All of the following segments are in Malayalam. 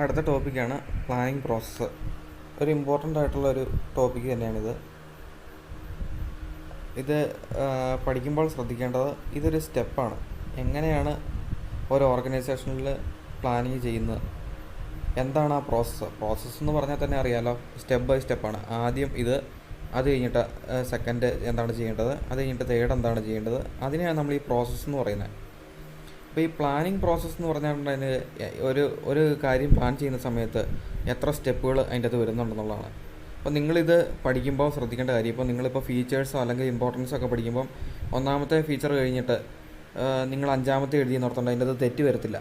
അടുത്ത ടോപ്പിക്കാണ് പ്ലാനിങ് പ്രോസസ്സ്. ഒരു ഇമ്പോർട്ടൻ്റ് ആയിട്ടുള്ളൊരു ടോപ്പിക്ക് തന്നെയാണിത്. ഇത് പഠിക്കുമ്പോൾ ശ്രദ്ധിക്കേണ്ടത് ഇതൊരു സ്റ്റെപ്പാണ്. എങ്ങനെയാണ് ഒരു ഓർഗനൈസേഷനിൽ പ്ലാനിങ് ചെയ്യുന്നത്, എന്താണ് ആ പ്രോസസ്സ് എന്ന് പറഞ്ഞാൽ തന്നെ അറിയാമല്ലോ. സ്റ്റെപ്പ് ബൈ സ്റ്റെപ്പാണ്. ആദ്യം അത് കഴിഞ്ഞിട്ട് സെക്കൻഡ് എന്താണ് ചെയ്യേണ്ടത്, അത് കഴിഞ്ഞിട്ട് തേർഡ് എന്താണ് ചെയ്യേണ്ടത്, അതിനെയാണ് നമ്മൾ ഈ പ്രോസസ്സ് എന്ന് പറയുന്നത്. അപ്പോൾ ഈ പ്ലാനിങ് പ്രോസസ്സ് എന്ന് പറഞ്ഞാൽ ഒരു കാര്യം പ്ലാൻ ചെയ്യുന്ന സമയത്ത് എത്ര സ്റ്റെപ്പുകൾ അതിൻ്റെ അത് വരുന്നുണ്ടെന്നുള്ളതാണ്. അപ്പോൾ നിങ്ങളിത് പഠിക്കുമ്പോൾ ശ്രദ്ധിക്കേണ്ട കാര്യം, ഇപ്പോൾ നിങ്ങളിപ്പോൾ ഫീച്ചേഴ്സോ അല്ലെങ്കിൽ ഇമ്പോർട്ടൻസോ ഒക്കെ പഠിക്കുമ്പം ഒന്നാമത്തെ ഫീച്ചർ കഴിഞ്ഞിട്ട് നിങ്ങൾ അഞ്ചാമത്തെ എഴുതിയെന്ന് ഓർത്തുകൊണ്ട് അതിൻ്റെ അത് തെറ്റ് വരത്തില്ല.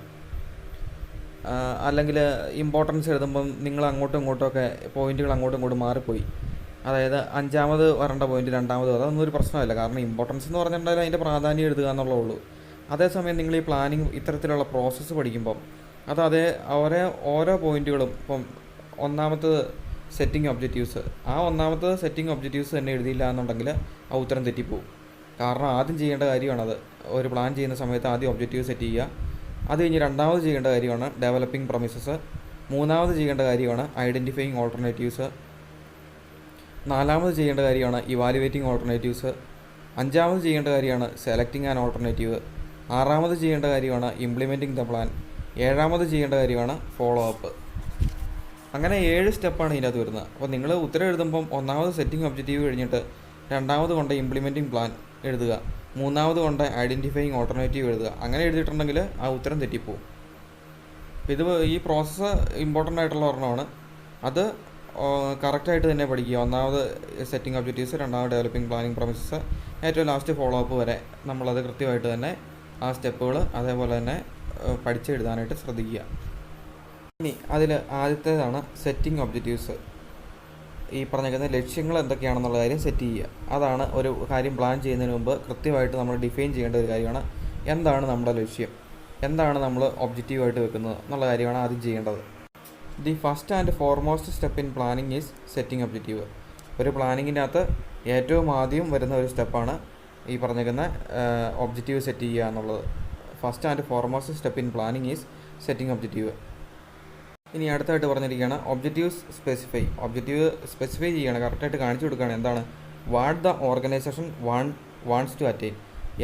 അല്ലെങ്കിൽ ഇമ്പോർട്ടൻസ് എഴുതുമ്പം നിങ്ങൾ അങ്ങോട്ടും ഇങ്ങോട്ടുമൊക്കെ പോയിൻറ്റുകൾ അങ്ങോട്ടും ഇങ്ങോട്ടും മാറിപ്പോയി, അതായത് അഞ്ചാമത് വരേണ്ട പോയിൻറ്റ് രണ്ടാമത് അതൊന്നും ഒരു പ്രശ്നമല്ല. കാരണം ഇമ്പോർട്ടൻസ് എന്ന് പറഞ്ഞിട്ടുണ്ടെങ്കിൽ അതിൻ്റെ പ്രാധാന്യം എഴുതുക എന്നുള്ളേ ഉള്ളൂ. അതേസമയം നിങ്ങൾ ഈ പ്ലാനിങ് ഇത്തരത്തിലുള്ള പ്രോസസ്സ് പഠിക്കുമ്പം ഓരോ പോയിൻറ്റുകളും ഇപ്പം ഒന്നാമത്തത് സെറ്റിംഗ് ഒബ്ജക്റ്റീവ്സ്, ഒന്നാമത്തത് സെറ്റിംഗ് ഒബ്ജക്റ്റീവ്സ് തന്നെ എഴുതിയില്ല എന്നുണ്ടെങ്കിൽ ആ ഉത്തരം തെറ്റിപ്പോവും. കാരണം ആദ്യം ചെയ്യേണ്ട കാര്യമാണത്. ഒരു പ്ലാൻ ചെയ്യുന്ന സമയത്ത് ആദ്യം ഒബ്ജക്റ്റീവ് സെറ്റ് ചെയ്യുക. അത് കഴിഞ്ഞ് രണ്ടാമത് ചെയ്യേണ്ട കാര്യമാണ് ഡെവലപ്പിംഗ് പ്രൊമിസസ്. മൂന്നാമത് ചെയ്യേണ്ട കാര്യമാണ് ഐഡൻറ്റിഫൈയിങ് ഓൾട്ടർനേറ്റീവ്സ്. നാലാമത് ചെയ്യേണ്ട കാര്യമാണ് ഇവാലുവേറ്റിംഗ് ഓൾട്ടർനേറ്റീവ്സ്. അഞ്ചാമത് ചെയ്യേണ്ട കാര്യമാണ് സെലക്ടിങ് ആൻ ഓൾട്ടർനേറ്റീവ്. ആറാമത് ചെയ്യേണ്ട കാര്യമാണ് ഇംപ്ലിമെൻറ്റിംഗ് ദ പ്ലാൻ. ഏഴാമത് ചെയ്യേണ്ട കാര്യമാണ് ഫോളോ അപ്പ്. അങ്ങനെ 7 സ്റ്റെപ്പാണ് ഇതിനകത്ത് വരുന്നത്. അപ്പോൾ നിങ്ങൾ ഉത്തരം എഴുതുമ്പം ഒന്നാമത് സെറ്റിംഗ് ഒബ്ജക്റ്റീവ് കഴിഞ്ഞിട്ട് രണ്ടാമത് കൊണ്ട് ഇംപ്ലിമെൻറ്റിംഗ് പ്ലാൻ എഴുതുക, മൂന്നാമത് കൊണ്ട് ഐഡൻറ്റിഫൈയിങ് ഓൾട്ടർനേറ്റീവ് എഴുതുക. അങ്ങനെ എഴുതിയിട്ടുണ്ടെങ്കിൽ ആ ഉത്തരം തെറ്റിപ്പോവും. ഈ പ്രോസസ്സ് ഇമ്പോർട്ടൻ്റ് ആയിട്ടുള്ള ഒരെണ്ണമാണ്. അത് കറക്റ്റായിട്ട് തന്നെ പഠിക്കുക. ഒന്നാമത് സെറ്റിംഗ് ഒബ്ജക്റ്റീവ്സ്, രണ്ടാമത് ഡെവലപ്പിംഗ് പ്ലാനിങ് പ്രൊമിസസ്, ഏറ്റവും ലാസ്റ്റ് ഫോളോ അപ്പ് വരെ നമ്മളത് കൃത്യമായിട്ട് തന്നെ ആ സ്റ്റെപ്പുകൾ അതേപോലെ തന്നെ പഠിച്ചെഴുതാനായിട്ട് ശ്രദ്ധിക്കുക. ഇനി അതിൽ ആദ്യത്തേതാണ് സെറ്റിംഗ് ഒബ്ജക്റ്റീവ്സ്. ഈ പറഞ്ഞിരിക്കുന്ന ലക്ഷ്യങ്ങൾ എന്തൊക്കെയാണെന്നുള്ള കാര്യം സെറ്റ് ചെയ്യുക. അതാണ് ഒരു കാര്യം പ്ലാൻ ചെയ്യുന്നതിന് മുമ്പ് കൃത്യമായിട്ട് നമ്മൾ ഡിഫൈൻ ചെയ്യേണ്ട ഒരു കാര്യമാണ്. എന്താണ് നമ്മുടെ ലക്ഷ്യം, എന്താണ് നമ്മൾ ഒബ്ജക്റ്റീവായിട്ട് വെക്കുന്നത് എന്നുള്ള കാര്യമാണ് ആദ്യം ചെയ്യേണ്ടത്. The first and foremost step in planning is setting objective. ഒരു പ്ലാനിങ്ങിൻ്റെ അകത്ത് ഏറ്റവും ആദ്യം വരുന്ന ഒരു സ്റ്റെപ്പാണ് ഈ പറഞ്ഞിരിക്കുന്ന ഒബ്ജക്റ്റീവ് സെറ്റ് ചെയ്യുക എന്നുള്ളത്. First and foremost step in planning is setting objective. ഇനി അടുത്തായിട്ട് പറഞ്ഞിരിക്കുകയാണ് ഒബ്ജക്റ്റീവ് സ്പെസിഫൈ ചെയ്യണം, കറക്റ്റായിട്ട് കാണിച്ചു കൊടുക്കുകയാണ്. എന്താണ് what the organisation wants to attain,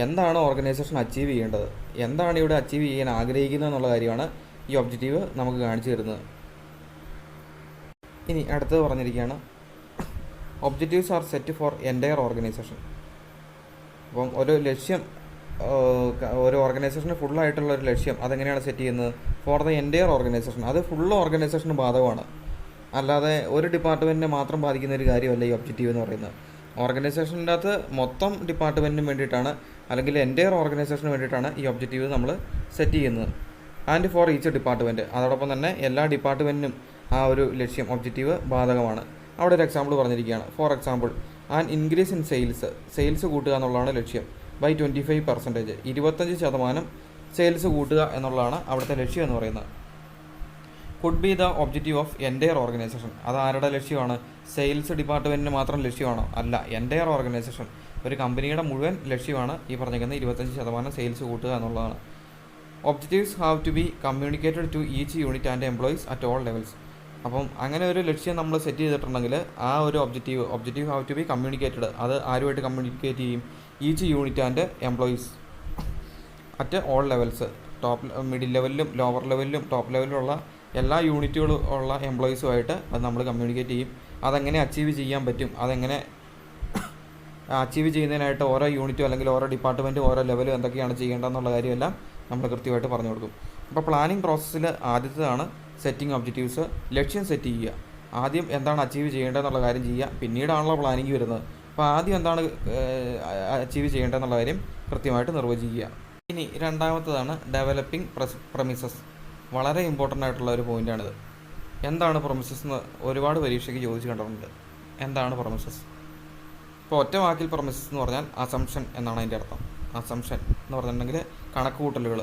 എന്താണ് ഓർഗനൈസേഷൻ അച്ചീവ് ചെയ്യേണ്ടത്, എന്താണ് ഇവിടെ അച്ചീവ് ചെയ്യാൻ ആഗ്രഹിക്കുന്നത് എന്നുള്ള കാര്യമാണ് ഈ ഒബ്ജക്റ്റീവ് നമുക്ക് കാണിച്ചു തരുന്നത്. ഇനി അടുത്തത് പറഞ്ഞിരിക്കുകയാണ് objectives R set four entire organisation. അപ്പം ഒരു ലക്ഷ്യം, ഒരു ഓർഗനൈസേഷന് ഫുള്ളായിട്ടുള്ള ഒരു ലക്ഷ്യം അതെങ്ങനെയാണ് സെറ്റ് ചെയ്യുന്നത്? For the entire organisation. അത് ഫുള്ള് ഓർഗനൈസേഷന് ബാധകമാണ്. അല്ലാതെ ഒരു ഡിപ്പാർട്ട്മെൻറ്റിനെ മാത്രം ബാധിക്കുന്ന ഒരു കാര്യമല്ല ഈ ഒബ്ജക്റ്റീവ് എന്ന് പറയുന്നത്. ഓർഗനൈസേഷൻ്റെ അകത്ത് മൊത്തം ഡിപ്പാർട്ട്മെൻറ്റിനും വേണ്ടിയിട്ടാണ്, അല്ലെങ്കിൽ എൻറ്റയർ ഓർഗനൈസേഷന് വേണ്ടിയിട്ടാണ് ഈ ഒബ്ജക്റ്റീവ് നമ്മൾ സെറ്റ് ചെയ്യുന്നത്. ആൻഡ് ഫോർ ഈച്ച് ഡിപ്പാർട്ട്മെൻറ്റ്, അതോടൊപ്പം തന്നെ എല്ലാ ഡിപ്പാർട്ട്മെൻറ്റിനും ആ ഒരു ലക്ഷ്യം ഒബ്ജക്റ്റീവ് ബാധകമാണ്. അവിടെ ഒരു എക്സാമ്പിൾ പറഞ്ഞിരിക്കുകയാണ്. For example an increase in sales കൂട്ടുക എന്നുള്ളതാണ് ലക്ഷ്യം. ബൈ 25%, 25% സെയിൽസ് കൂട്ടുക എന്നുള്ളതാണ് അവിടുത്തെ ലക്ഷ്യം എന്ന് പറയുന്നത്. Could be the objective of entire organisation. അത് ആരുടെ ലക്ഷ്യമാണ്? സെയിൽസ് ഡിപ്പാർട്ട്മെൻറ്റിന് മാത്രം ലക്ഷ്യമാണോ? അല്ല, എൻറ്റയർ ഓർഗനൈസേഷൻ, ഒരു കമ്പനിയുടെ മുഴുവൻ ലക്ഷ്യമാണ് ഈ പറഞ്ഞിരിക്കുന്നത് 25% സെയിൽസ് കൂട്ടുക എന്നുള്ളതാണ്. Objectives have to be communicated to each unit and employees at all levels. അപ്പം അങ്ങനെ ഒരു ലക്ഷ്യം നമ്മൾ സെറ്റ് ചെയ്തിട്ടുണ്ടെങ്കിൽ ആ ഒരു objective have to be communicated, അത് ആരുമായിട്ട് കമ്മ്യൂണിക്കേറ്റ് ചെയ്യും? Each unit and employees at all levels, middle ലെവലിലും ലോവർ ലെവലിലും ടോപ്പ് ലെവലിലുള്ള എല്ലാ യൂണിറ്റുകളും ഉള്ള എംപ്ലോയീസുമായിട്ട് അത് നമ്മൾ കമ്മ്യൂണിക്കേറ്റ് ചെയ്യും. അതെങ്ങനെ അച്ചീവ് ചെയ്യാൻ പറ്റും, അതെങ്ങനെ അച്ചീവ് ചെയ്യുന്നതിനായിട്ട് ഓരോ യൂണിറ്റും അല്ലെങ്കിൽ ഓരോ ഡിപ്പാർട്ട്മെൻറ്റും ഓരോ ലെവലും എന്തൊക്കെയാണ് ചെയ്യേണ്ടതെന്നുള്ള കാര്യമെല്ലാം നമ്മൾ കൃത്യമായിട്ട് പറഞ്ഞു കൊടുക്കും. അപ്പോൾ പ്ലാനിങ് പ്രോസസ്സിൽ ആദ്യത്തേതാണ് സെറ്റിംഗ് ഒബ്ജക്റ്റീവ്സ്. ലക്ഷ്യം സെറ്റ് ചെയ്യുക. ആദ്യം എന്താണ് അച്ചീവ് ചെയ്യേണ്ടതെന്നുള്ള കാര്യം ചെയ്യുക, പിന്നീടാണല്ലോ പ്ലാനിങ് വരുന്നത്. അപ്പോൾ ആദ്യം എന്താണ് അച്ചീവ് ചെയ്യേണ്ടതെന്നുള്ള കാര്യം കൃത്യമായിട്ട് നിർവചിക്കുക. ഇനി രണ്ടാമത്തേതാണ് ഡെവലപ്പിംഗ് പ്രമിസസ്. വളരെ ഇമ്പോർട്ടൻ്റ് ആയിട്ടുള്ള ഒരു പോയിൻ്റാണിത്. എന്താണ് പ്രൊമിസസ് എന്ന് ഒരുപാട് പരീക്ഷയ്ക്ക് ചോദിച്ചു കണ്ടിട്ടുണ്ട്. എന്താണ് പ്രൊമിസസ്? ഇപ്പോൾ ഒറ്റ വാക്കിൽ പ്രൊമിസസ് എന്ന് പറഞ്ഞാൽ അസംഷൻ എന്നാണ് അതിൻ്റെ അർത്ഥം. അസംഷൻ എന്ന് പറഞ്ഞിട്ടുണ്ടെങ്കിൽ കണക്കുകൂട്ടലുകൾ,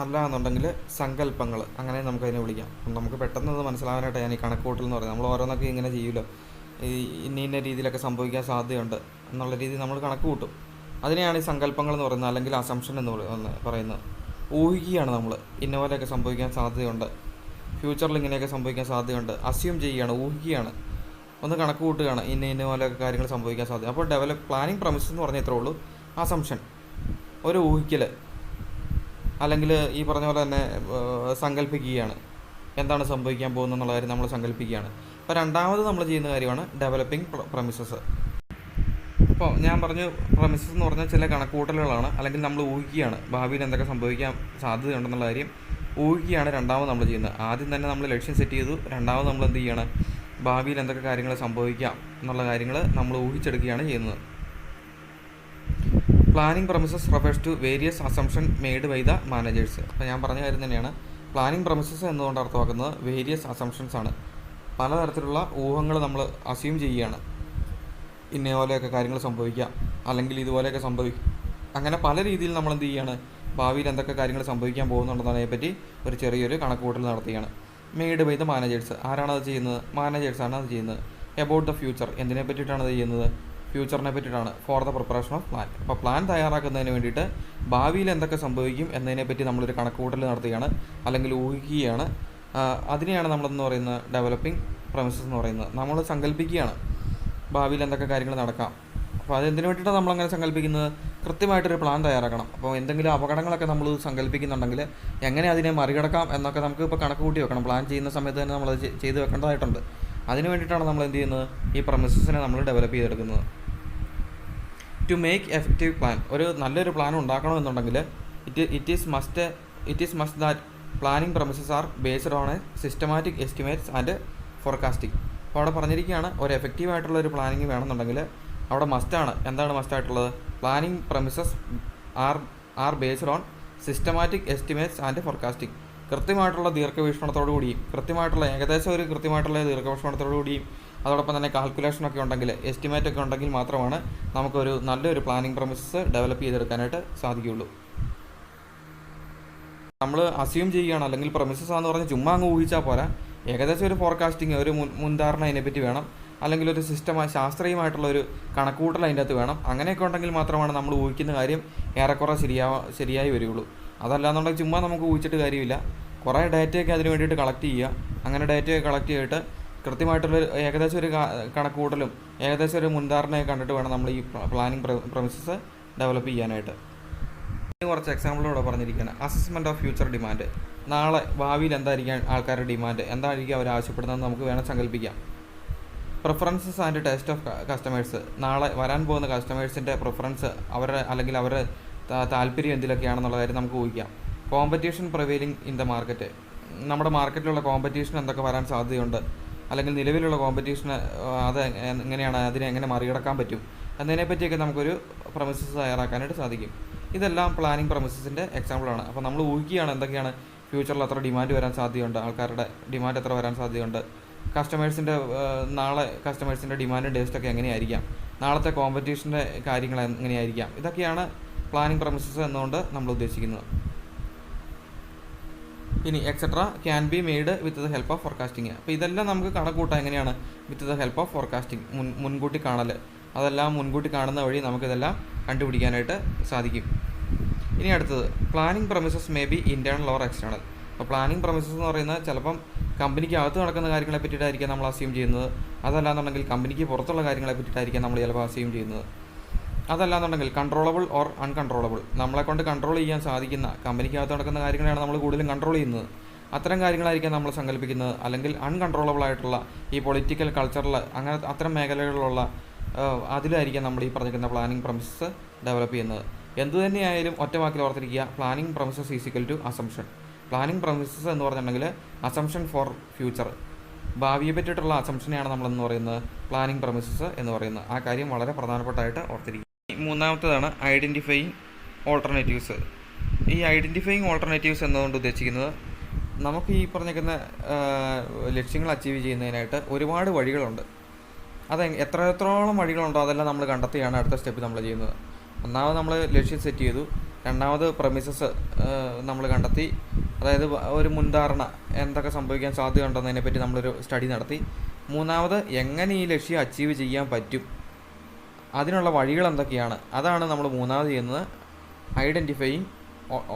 അല്ല എന്നുണ്ടെങ്കിൽ സങ്കല്പങ്ങൾ, അങ്ങനെ നമുക്കതിനെ വിളിക്കാം. നമുക്ക് പെട്ടെന്ന് അത് മനസ്സിലാവാനായിട്ട് ഞാൻ ഈ കണക്കുകൂട്ടൽ എന്ന് പറയുന്നത്, നമ്മൾ ഓരോന്നൊക്കെ ഇങ്ങനെ ചെയ്യുമല്ലോ, ഇന്ന രീതിയിലൊക്കെ സംഭവിക്കാൻ സാധ്യതയുണ്ട് എന്നുള്ള രീതിയിൽ നമ്മൾ കണക്ക് കൂട്ടും. അതിനെയാണ് ഈ സങ്കല്പങ്ങൾ എന്ന് പറയുന്നത്, അല്ലെങ്കിൽ അസംഷൻ എന്ന് പറയുന്നത്. ഊഹിക്കുകയാണ് നമ്മൾ, ഇന്ന പോലെയൊക്കെ സംഭവിക്കാൻ സാധ്യതയുണ്ട്. ഫ്യൂച്ചറിൽ ഇങ്ങനെയൊക്കെ സംഭവിക്കാൻ സാധ്യതയുണ്ട്, അസ്യൂം ചെയ്യുകയാണ്, ഊഹിക്കുകയാണ്, ഒന്ന് കണക്ക് കൂട്ടുകയാണ്, ഇന്ന പോലെ കാര്യങ്ങൾ സംഭവിക്കാൻ സാധ്യത. അപ്പോൾ പ്ലാനിങ് പ്രമിസസ് എന്ന് പറഞ്ഞാൽ ഇത്രേ ഉള്ളൂ, അസംഷൻ, ഒരു ഊഹിക്കൽ, അല്ലെങ്കിൽ ഈ പറഞ്ഞ പോലെ തന്നെ സങ്കല്പിക്കുകയാണ്, എന്താണ് സംഭവിക്കാൻ പോകുന്നത് എന്നുള്ള കാര്യം നമ്മൾ സങ്കല്പിക്കുകയാണ്. അപ്പോൾ രണ്ടാമത് നമ്മൾ ചെയ്യുന്ന കാര്യമാണ് ഡെവലപ്പിംഗ് പ്രമിസസ്. അപ്പോൾ ഞാൻ പറഞ്ഞു, പ്രമിസസ് എന്ന് പറഞ്ഞാൽ ചില കണക്കുകൂട്ടലുകളാണ്, അല്ലെങ്കിൽ നമ്മൾ ഊഹിക്കുകയാണ് ഭാവിയിൽ എന്തൊക്കെ സംഭവിക്കാൻ സാധ്യതയുണ്ടെന്നുള്ള കാര്യം ഊഹിക്കുകയാണ് രണ്ടാമത് നമ്മൾ ചെയ്യുന്നത്. ആദ്യം തന്നെ നമ്മൾ ലക്ഷ്യം സെറ്റ് ചെയ്തു, രണ്ടാമത് നമ്മൾ എന്ത് ചെയ്യണം, ഭാവിയിൽ എന്തൊക്കെ കാര്യങ്ങൾ സംഭവിക്കാം എന്നുള്ള കാര്യങ്ങൾ നമ്മൾ ഊഹിച്ചെടുക്കുകയാണ് ചെയ്യുന്നത്. Planning premises refers to various assumption made by the managers. അപ്പോൾ ഞാൻ പറഞ്ഞ കാര്യം തന്നെയാണ്, പ്ലാനിംഗ് പ്രമിസസ് എന്നുകൊണ്ട് അർത്ഥമാക്കുന്നത് വേരിയസ് അസംഷൻസ് ആണ്. പലതരത്തിലുള്ള ഊഹങ്ങൾ നമ്മൾ അസ്യൂം ചെയ്യുകയാണ്, ഇന്ന പോലെയൊക്കെ കാര്യങ്ങൾ സംഭവിക്കാം, അല്ലെങ്കിൽ ഇതുപോലെയൊക്കെ സംഭവിക്കും, അങ്ങനെ പല രീതിയിൽ നമ്മൾ എന്ത് ചെയ്യുകയാണ്, ഭാവിയിൽ എന്തൊക്കെ കാര്യങ്ങൾ സംഭവിക്കാൻ പോകുന്നുണ്ടെന്നതിനെപ്പറ്റി ഒരു ചെറിയൊരു കണക്കുകൂട്ടൽ നടത്തുകയാണ്. മെയ്ഡ് ബൈ ദ മാനേജേഴ്സ്, ആരാണ് അത് ചെയ്യുന്നത്, മാനേജേഴ്സാണ് അത് ചെയ്യുന്നത്. എബൌട്ട് ദ ഫ്യൂച്ചർ, എന്തിനെ പറ്റിയിട്ടാണ് അത് ചെയ്യുന്നത്, ഫ്യൂച്ചറിനെ പറ്റിയിട്ടാണ്. For the preparation of plan, അപ്പോൾ പ്ലാൻ തയ്യാറാക്കുന്നതിന് വേണ്ടിയിട്ട് ഭാവിയിൽ എന്തൊക്കെ സംഭവിക്കും എന്നതിനെപ്പറ്റി നമ്മളൊരു കണക്കുകൂട്ടൽ നടത്തുകയാണ്, അല്ലെങ്കിൽ ഊഹിക്കുകയാണ്. അതിനെയാണ് നമ്മളെന്ന് പറയുന്നത് ഡെവലപ്പിംഗ് പ്രമിസസ് എന്ന് പറയുന്നത്. നമ്മൾ സങ്കല്പിക്കുകയാണ് ഭാവിയിൽ എന്തൊക്കെ കാര്യങ്ങൾ നടക്കാം. അപ്പോൾ അതെന്തിനു വേണ്ടിയിട്ടാണ് നമ്മളങ്ങനെ സങ്കല്പിക്കുന്നത്, കൃത്യമായിട്ടൊരു പ്ലാൻ തയ്യാറാക്കണം. അപ്പോൾ എന്തെങ്കിലും അപകടങ്ങളൊക്കെ നമ്മൾ സങ്കല്പിക്കുന്നുണ്ടെങ്കിൽ എങ്ങനെ അതിനെ മറികടക്കാം എന്നൊക്കെ നമുക്ക് ഇപ്പോൾ കണക്ക് കൂട്ടി വെക്കണം. പ്ലാൻ ചെയ്യുന്ന സമയത്ത് തന്നെ നമ്മളത് ചെയ്ത് വെക്കേണ്ടതായിട്ടുണ്ട്. അതിന് വേണ്ടിയിട്ടാണ് നമ്മൾ എന്ത് ചെയ്യുന്നത്, ഈ പ്രമിസസിനെ നമ്മൾ ഡെവലപ്പ് ചെയ്തെടുക്കുന്നത്. ടു മേക്ക് എഫക്റ്റീവ് പ്ലാൻ, ഒരു നല്ലൊരു പ്ലാൻ ഉണ്ടാക്കണമെന്നുണ്ടെങ്കിൽ it is must that planning premises are based on a systematic estimates and forecasting. അപ്പോൾ അവിടെ പറഞ്ഞിരിക്കുകയാണ്, ഒരു എഫക്റ്റീവായിട്ടുള്ള ഒരു പ്ലാനിങ് വേണമെന്നുണ്ടെങ്കിൽ അവിടെ മസ്റ്റാണ്. എന്താണ് മസ്റ്റായിട്ടുള്ളത്, planning premises are based on systematic estimates and forecasting. കൃത്യമായിട്ടുള്ള ദീർഘവീക്ഷണത്തോടു കൂടിയും, കൃത്യമായിട്ടുള്ള ദീർഘവീക്ഷണത്തോടു കൂടിയും, അതോടൊപ്പം തന്നെ കാൽക്കുലേഷനൊക്കെ ഉണ്ടെങ്കിൽ, എസ്റ്റിമേറ്റ് ഒക്കെ ഉണ്ടെങ്കിൽ മാത്രമാണ് നമുക്കൊരു നല്ലൊരു പ്ലാനിംഗ് പ്രമിസസ് ഡെവലപ്പ് ചെയ്തെടുക്കാനായിട്ട് സാധിക്കുകയുള്ളൂ. നമ്മൾ അസ്യൂം ചെയ്യുകയാണ്, അല്ലെങ്കിൽ പ്രമിസസ് ആണെന്ന് പറഞ്ഞ് ചുമ്മാ അങ്ങ് ഊഹിച്ചാൽ പോരാ, ഏകദേശം ഒരു ഫോർകാസ്റ്റിംഗ്, ഒരു മുൻധാരണ അതിനെപ്പറ്റി വേണം, അല്ലെങ്കിൽ ഒരു ശാസ്ത്രീയമായിട്ടുള്ള ഒരു കണക്കുകൂട്ടൽ അതിൻ്റെ അകത്ത് വേണം. അങ്ങനെയൊക്കെ ഉണ്ടെങ്കിൽ മാത്രമാണ് നമ്മൾ ഊഹിക്കുന്ന കാര്യം ഏറെക്കുറെ ശരിയായി വരികയുള്ളൂ. അതല്ലാന്നുണ്ടെങ്കിൽ ചുമ്മാ നമുക്ക് ഊഹിച്ചിട്ട് കാര്യമില്ല. കുറേ ഡാറ്റയൊക്കെ അതിന് വേണ്ടിയിട്ട് കളക്ട് ചെയ്യുക. അങ്ങനെ ഡാറ്റയൊക്കെ കളക്ട് ചെയ്തിട്ട് കൃത്യമായിട്ടുള്ള ഏകദേശം ഒരു കണക്കുകൂട്ടലും ഏകദേശം ഒരു മുൻധാരണയൊക്കെ കണ്ടിട്ട് വേണം നമ്മൾ ഈ പ്ലാനിംഗ് പ്രമിസസ് ഡെവലപ്പ് ചെയ്യാനായിട്ട്. കുറച്ച് എക്സാമ്പിളോടെ പറഞ്ഞിരിക്കുകയാണ്. അസസ്മെൻറ്റ് ഓഫ് ഫ്യൂച്ചർ ഡിമാൻഡ്, നാളെ ഭാവിയിൽ എന്തായിരിക്കും ആൾക്കാരുടെ ഡിമാൻഡ്, എന്തായിരിക്കും അവർ ആവശ്യപ്പെടുന്നതെന്ന് നമുക്ക് വേണം സങ്കല്പിക്കാം. Preferences and taste of customers, നാളെ വരാൻ പോകുന്ന കസ്റ്റമേഴ്സിൻ്റെ പ്രിഫറൻസ്, അവരുടെ താല്പര്യം എന്തിലൊക്കെയാണെന്നുള്ള കാര്യം നമുക്ക് ഊഹിക്കാം. Competition prevailing in the market, നമ്മുടെ മാർക്കറ്റിലുള്ള കോമ്പറ്റീഷൻ എന്തൊക്കെ വരാൻ സാധ്യതയുണ്ട്, അല്ലെങ്കിൽ നിലവിലുള്ള കോമ്പറ്റീഷന് അത് എങ്ങനെയാണ്, അതിനെ എങ്ങനെ മറികടക്കാൻ പറ്റും എന്നതിനെപ്പറ്റിയൊക്കെ നമുക്കൊരു പ്രമിസസ് തയ്യാറാക്കാനായിട്ട് സാധിക്കും. ഇതെല്ലാം പ്ലാനിംഗ് പ്രമിസസിൻ്റെ എക്സാമ്പിളാണ്. അപ്പോൾ നമ്മൾ ഊഹിക്കുകയാണ് എന്തൊക്കെയാണ് ഫ്യൂച്ചറിൽ എത്ര ഡിമാൻഡ് വരാൻ സാധ്യതയുണ്ട്, ആൾക്കാരുടെ ഡിമാൻഡ് എത്ര വരാൻ സാധ്യതയുണ്ട്, നാളെ കസ്റ്റമേഴ്സിൻ്റെ ഡിമാൻഡും ടേസ്റ്റൊക്കെ എങ്ങനെയായിരിക്കാം, നാളത്തെ കോമ്പറ്റീഷൻ്റെ കാര്യങ്ങൾ എങ്ങനെയായിരിക്കാം. ഇതൊക്കെയാണ് പ്ലാനിംഗ് പ്രമിസസ് എന്നുകൊണ്ട് നമ്മൾ ഉദ്ദേശിക്കുന്നത്. ഇനി etcetera can be made with the help of forecasting. അപ്പോൾ ഇതെല്ലാം നമുക്ക് കണക്കൂട്ടാം. എങ്ങനെയാണ്, with the help of forecasting, മുൻകൂട്ടി കാണൽ. അതെല്ലാം മുൻകൂട്ടി കാണുന്ന വഴി നമുക്കിതെല്ലാം കണ്ടുപിടിക്കാനായിട്ട് സാധിക്കും. ഇനി അടുത്തത്, planning premises may be internal or external. അപ്പോൾ പ്ലാനിംഗ് പ്രമിസസ് എന്ന് പറയുന്നത് ചിലപ്പം കമ്പനിക്ക് അകത്ത് നടക്കുന്ന കാര്യങ്ങളെ പറ്റിയിട്ടായിരിക്കാം നമ്മൾ അസ്യൂം ചെയ്യുന്നത്. അതല്ലാന്നുണ്ടെങ്കിൽ കമ്പനിക്ക് പുറത്തുള്ള കാര്യങ്ങളെ പറ്റിയിട്ടായിരിക്കാം നമ്മൾ ചിലപ്പോൾ അസ്യൂം ചെയ്യുന്നത്. അതല്ലാന്നുണ്ടെങ്കിൽ കൺട്രോളബിൾ ഓർ അൺകൺട്രോളബിൾ, നമ്മളെ കൊണ്ട് കൺട്രോൾ ചെയ്യാൻ സാധിക്കുന്ന, കമ്പനിക്കകത്ത് നടക്കുന്ന കാര്യങ്ങളാണ് നമ്മൾ കൂടുതലും കൺട്രോൾ ചെയ്യുന്നത്. അത്തരം കാര്യങ്ങളായിരിക്കാം നമ്മൾ സങ്കല്പിക്കുന്നത്. അല്ലെങ്കിൽ അൺകൺട്രോളബിൾ ആയിട്ടുള്ള ഈ പൊളിറ്റിക്കൽ, കൾച്ചറൽ, അങ്ങനെ അത്തരം മേഖലകളിലുള്ള അതിലായിരിക്കാം നമ്മൾ ഈ പറഞ്ഞിരിക്കുന്ന പ്ലാനിംഗ് പ്രമിസസ് ഡെവലപ്പ് ചെയ്യുന്നത്. എന്തു തന്നെയായാലും ഒറ്റ വാക്കിൽ ഓർത്തിരിക്കുക, planning premises is equal to assumption. Planning premises എന്ന് പറഞ്ഞിട്ടുണ്ടെങ്കിൽ അസംഷൻ ഫോർ ഫ്യൂച്ചർ, ഭാവിയെ പറ്റിയിട്ടുള്ള അസംഷനെയാണ് നമ്മളെന്ന് പറയുന്നത് പ്ലാനിംഗ് പ്രമിസസ് എന്ന് പറയുന്നത്. ആ കാര്യം വളരെ പ്രധാനപ്പെട്ടായിട്ട് ഓർത്തിരിക്കുക. മൂന്നാമത്തേതാണ് ഐഡൻറ്റിഫൈയിങ് ഓൾട്ടർനേറ്റീവ്സ്. ഈ ഐഡൻറ്റിഫൈയിങ് ഓൾട്ടർനേറ്റീവ്സ് എന്നതുകൊണ്ട് ഉദ്ദേശിക്കുന്നത്, നമുക്ക് ഈ പറഞ്ഞിരിക്കുന്ന ലക്ഷ്യങ്ങൾ അച്ചീവ് ചെയ്യുന്നതിനായിട്ട് ഒരുപാട് വഴികളുണ്ട്. എത്രത്തോളം വഴികളുണ്ടോ അതെല്ലാം നമ്മൾ കണ്ടെത്തിയാണ് അടുത്ത സ്റ്റെപ്പ് നമ്മൾ ചെയ്യുന്നത്. ഒന്നാമത് നമ്മൾ ലക്ഷ്യം സെറ്റ് ചെയ്തു, രണ്ടാമത് പ്രമിസസ് നമ്മൾ കണ്ടെത്തി, അതായത് ഒരു മുൻധാരണ എന്തൊക്കെ സംഭവിക്കാൻ സാധ്യതയുണ്ടെന്നതിനെപ്പറ്റി നമ്മളൊരു സ്റ്റഡി നടത്തി. മൂന്നാമത് എങ്ങനെ ഈ ലക്ഷ്യം അച്ചീവ് ചെയ്യാൻ പറ്റും, അതിനുള്ള വഴികൾ എന്തൊക്കെയാണ്, അതാണ് നമ്മൾ മൂന്നാമത് ചെയ്യുന്നത് ഐഡൻറ്റിഫൈയിങ്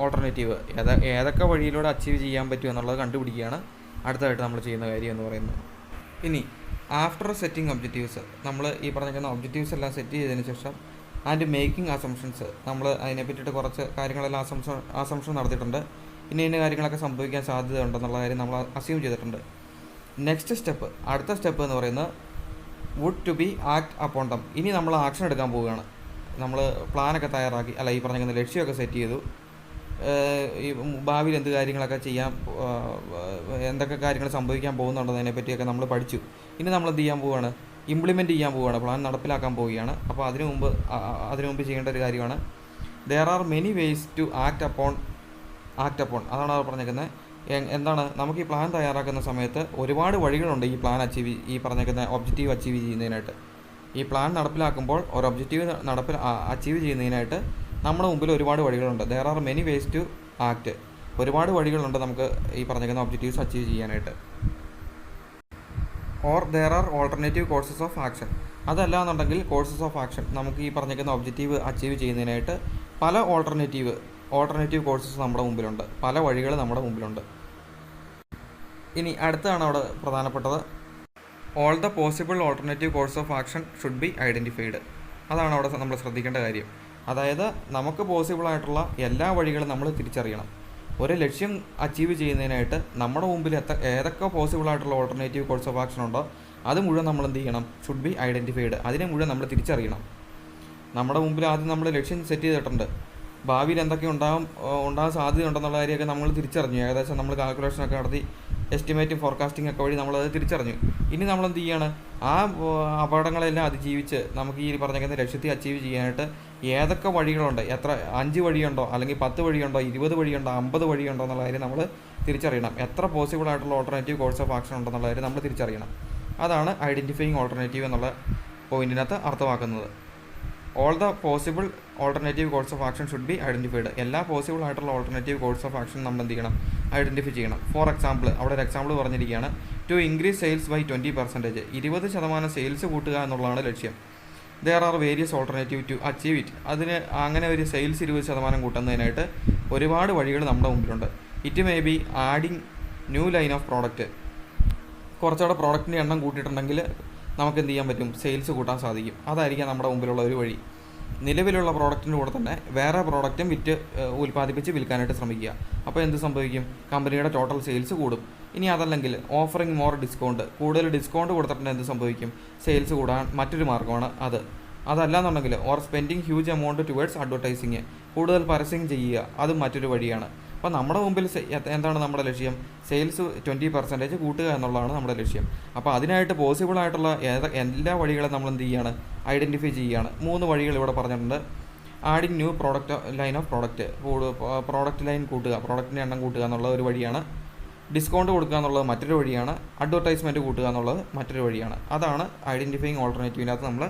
ഓൾട്ടർനേറ്റീവ്. ഏതൊക്കെ വഴിയിലൂടെ അച്ചീവ് ചെയ്യാൻ പറ്റും എന്നുള്ളത് കണ്ടുപിടിക്കുകയാണ് അടുത്തതായിട്ട് നമ്മൾ ചെയ്യുന്ന കാര്യം എന്ന് പറയുന്നത്. ഇനി ആഫ്റ്റർ സെറ്റിംഗ് ഒബ്ജക്റ്റീവ്സ്, നമ്മൾ ഈ പറഞ്ഞിരിക്കുന്ന ഒബ്ജക്റ്റീവ്സ് എല്ലാം സെറ്റ് ചെയ്തതിന് ശേഷം ആൻഡ് മേക്കിംഗ് അസംഷൻസ്, നമ്മൾ അതിനെ പറ്റിയിട്ട് കുറച്ച് കാര്യങ്ങളെല്ലാം അസംഷൻ നടത്തിയിട്ടുണ്ട്. ഇന്ന കാര്യങ്ങളൊക്കെ സംഭവിക്കാൻ സാധ്യതയുണ്ടെന്നുള്ള കാര്യം നമ്മൾ അസ്യൂം ചെയ്തിട്ടുണ്ട്. നെക്സ്റ്റ് സ്റ്റെപ്പ്, അടുത്ത സ്റ്റെപ്പ് എന്ന് പറയുന്നത് would to be act upon them. ഇനി നമ്മൾ ആക്ഷൻ എടുക്കാൻ പോവുകയാണ്. നമ്മൾ പ്ലാനൊക്കെ തയ്യാറാക്കി, അല്ല ഈ പറഞ്ഞിരിക്കുന്ന ലക്ഷ്യമൊക്കെ സെറ്റ് ചെയ്തു, ഈ ഭാവിയിൽ എന്ത് കാര്യങ്ങളൊക്കെ ചെയ്യാൻ, എന്തൊക്കെ കാര്യങ്ങൾ സംഭവിക്കാൻ പോകുന്നുണ്ടെന്നതിനെ പറ്റിയൊക്കെ നമ്മൾ പഠിച്ചു. ഇനി നമ്മൾ എന്ത് ചെയ്യാൻ പോവുകയാണ്, ഇംപ്ലിമെൻറ്റ് ചെയ്യാൻ പോവുകയാണ്, പ്ലാൻ നടപ്പിലാക്കാൻ പോവുകയാണ്. അപ്പോൾ അതിനു മുമ്പ് ചെയ്യേണ്ട ഒരു കാര്യമാണ് there are many ways to act upon. അതാണ് അവർ പറഞ്ഞേക്കുന്നത്. എന്താണ്, നമുക്ക് ഈ പ്ലാൻ തയ്യാറാക്കുന്ന സമയത്ത് ഒരുപാട് വഴികളുണ്ട് ഈ പ്ലാൻ ഈ പറഞ്ഞേക്കുന്ന ഒബ്ജക്റ്റീവ് അച്ചീവ് ചെയ്യുന്നതിനായിട്ട്. ഈ പ്ലാൻ നടപ്പിലാക്കുമ്പോൾ ഒരു ഒബ്ജക്റ്റീവ് അച്ചീവ് ചെയ്യുന്നതിനായിട്ട് നമ്മുടെ മുമ്പിൽ ഒരുപാട് വഴികളുണ്ട്. There are many ways to act. ഒരുപാട് വഴികളുണ്ട് നമുക്ക് ഈ പറഞ്ഞേക്കുന്ന ഒബ്ജക്റ്റീവ്സ് അച്ചീവ് ചെയ്യാനായിട്ട്. Or there are alternative courses of action. അതല്ല എന്നുണ്ടെങ്കിൽ കോഴ്സസ് ഓഫ് ആക്ഷൻ, നമുക്ക് ഈ പറഞ്ഞേക്കുന്ന ഒബ്ജക്റ്റീവ് അച്ചീവ് ചെയ്യുന്നതിനായിട്ട് പല ഓൾട്ടർനേറ്റീവ് കോഴ്സസ് നമ്മുടെ മുമ്പിലുണ്ട്, പല വഴികൾ നമ്മുടെ മുമ്പിലുണ്ട്. ഇനി അടുത്താണ് അവിടെ പ്രധാനപ്പെട്ടത്, all the possible alternative course of action should be identified. അതാണ് അവിടെ നമ്മൾ ശ്രദ്ധിക്കേണ്ട കാര്യം. അതായത് നമുക്ക് പോസിബിളായിട്ടുള്ള എല്ലാ വഴികളും നമ്മൾ തിരിച്ചറിയണം. ഒരു ലക്ഷ്യം അച്ചീവ് ചെയ്യുന്നതിനായിട്ട് നമ്മുടെ മുമ്പിൽ ഏതൊക്കെ പോസിബിളായിട്ടുള്ള ഓൾട്ടർനേറ്റീവ് കോഴ്സ് ഓഫ് ആക്ഷൻ ഉണ്ടോ അത് മുഴുവൻ നമ്മൾ എന്ത് ചെയ്യണം, ഷുഡ് ബി ഐഡൻറ്റിഫൈഡ്. അതിനെ മുഴുവൻ നമ്മൾ തിരിച്ചറിയണം. നമ്മുടെ മുമ്പിൽ ആദ്യം നമ്മൾ ലക്ഷ്യം സെറ്റ് ചെയ്തിട്ടുണ്ട്, ഭാവിയിൽ എന്തൊക്കെ ഉണ്ടാകാൻ സാധ്യതയുണ്ടെന്നുള്ള കാര്യമൊക്കെ നമ്മൾ തിരിച്ചറിഞ്ഞു. ഏകദേശം നമ്മൾ കാൽക്കുലേഷനൊക്കെ നടത്തി എസ്റ്റിമേറ്റും ഫോർകാസ്റ്റിംഗ് ഒക്കെ വഴി നമ്മളത് തിരിച്ചറിഞ്ഞു. ഇനി നമ്മളെന്ത് ചെയ്യാണ്, ആ അപകടങ്ങളെല്ലാം അതിജീവിച്ച് നമുക്ക് ഈ പറഞ്ഞേക്കുന്ന ലക്ഷ്യത്തെ അച്ചീവ് ചെയ്യാനായിട്ട് ഏതൊക്കെ വഴികളുണ്ട്, 5 വഴിയുണ്ടോ, അല്ലെങ്കിൽ 10 വഴിയുണ്ടോ, 20 വഴിയുണ്ടോ, 50 വഴിയുണ്ടോ എന്നുള്ള കാര്യം നമ്മൾ തിരിച്ചറിയണം. എത്ര പോസിബിൾ ആയിട്ടുള്ള ഓൾട്ടർനേറ്റീവ് കോഴ്സ് ഓഫ് ആക്ഷൻ ഉണ്ടെന്നുള്ള കാര്യം നമ്മൾ തിരിച്ചറിയണം. അതാണ് ഐഡൻറ്റിഫൈയിങ് ഓൾട്ടർനേറ്റീവ് എന്നുള്ള പോയിന്റിനകത്ത് അർത്ഥമാക്കുന്നത്. All the possible alternative course of action should be identified. എല്ലാ പോസിബിൾ ആയിട്ടുള്ള ഓൾട്ടർനേറ്റീവ് കോഴ്സ് ഓഫ് ആക്ഷൻ നമ്മൾ എന്ത് ചെയ്യണം, ഐഡൻറ്റിഫൈ ചെയ്യണം. ഫോർ എക്സാമ്പിൾ, അവിടെ ഒരു എക്സാമ്പിൾ പറഞ്ഞിരിക്കുകയാണ്, to increase sales by 20%, 20% sales കൂട്ടുക എന്നുള്ളതാണ് ലക്ഷ്യം. There are various alternative to achieve it. അങ്ങനെ ഒരു സെയിൽസ് 20% കൂട്ടുന്നതിനായിട്ട് ഒരുപാട് വഴികൾ നമ്മുടെ മുമ്പിലുണ്ട്. It may be adding new line of product. കുറച്ചുകൂടെ പ്രോഡക്റ്റിൻ്റെ എണ്ണം കൂട്ടിയിട്ടുണ്ടെങ്കിൽ നമുക്ക് എന്ത് ചെയ്യാൻ പറ്റും, സെയിൽസ് കൂട്ടാൻ സാധിക്കും. അതായിരിക്കാം നമ്മുടെ മുമ്പിലുള്ള ഒരു വഴി. നിലവിലുള്ള പ്രോഡക്റ്റിൻ്റെ കൂടെ തന്നെ വേറെ പ്രോഡക്റ്റും ഉൽപ്പാദിപ്പിച്ച് വിൽക്കാനായിട്ട് ശ്രമിക്കുക. അപ്പോൾ എന്ത് സംഭവിക്കും, കമ്പനിയുടെ ടോട്ടൽ സെയിൽസ് കൂടും. ഇനി അതല്ലെങ്കിൽ ഓഫറിങ് മോർ ഡിസ്കൗണ്ട്, കൂടുതൽ ഡിസ്കൗണ്ട് കൊടുത്തിട്ടുണ്ടെങ്കിൽ എന്ത് സംഭവിക്കും, സെയിൽസ് കൂടാൻ മറ്റൊരു മാർഗ്ഗമാണ് അത്. അതല്ലാന്നുണ്ടെങ്കിൽ or spending huge amount towards advertising, കൂടുതൽ പരസ്യം ചെയ്യുക, അതും മറ്റൊരു വഴിയാണ്. അപ്പോൾ നമ്മുടെ മുമ്പിൽ എന്താണ് നമ്മുടെ ലക്ഷ്യം, സെയിൽസ് 20% കൂട്ടുക എന്നുള്ളതാണ് നമ്മുടെ ലക്ഷ്യം. അപ്പോൾ അതിനായിട്ട് പോസിബിളായിട്ടുള്ള എല്ലാ വഴികളും നമ്മൾ എന്ത് ചെയ്യുകയാണ്, ഐഡൻറ്റിഫൈ ചെയ്യുകയാണ്. 3 വഴികൾ ഇവിടെ പറഞ്ഞിട്ടുണ്ട്. Adding new line of product line കൂട്ടുക, പ്രോഡക്റ്റിൻ്റെ എണ്ണം കൂട്ടുക എന്നുള്ള ഒരു വഴിയാണ്. ഡിസ്കൗണ്ട് കൊടുക്കുക എന്നുള്ളത് മറ്റൊരു വഴിയാണ്. അഡ്വർടൈസ്മെൻറ്റ് കൂട്ടുക എന്നുള്ളത് മറ്റൊരു വഴിയാണ്. അതാണ് ഐഡൻറ്റിഫൈയിങ് ഓൾട്ടർനേറ്റീവിനകത്ത് നമ്മൾ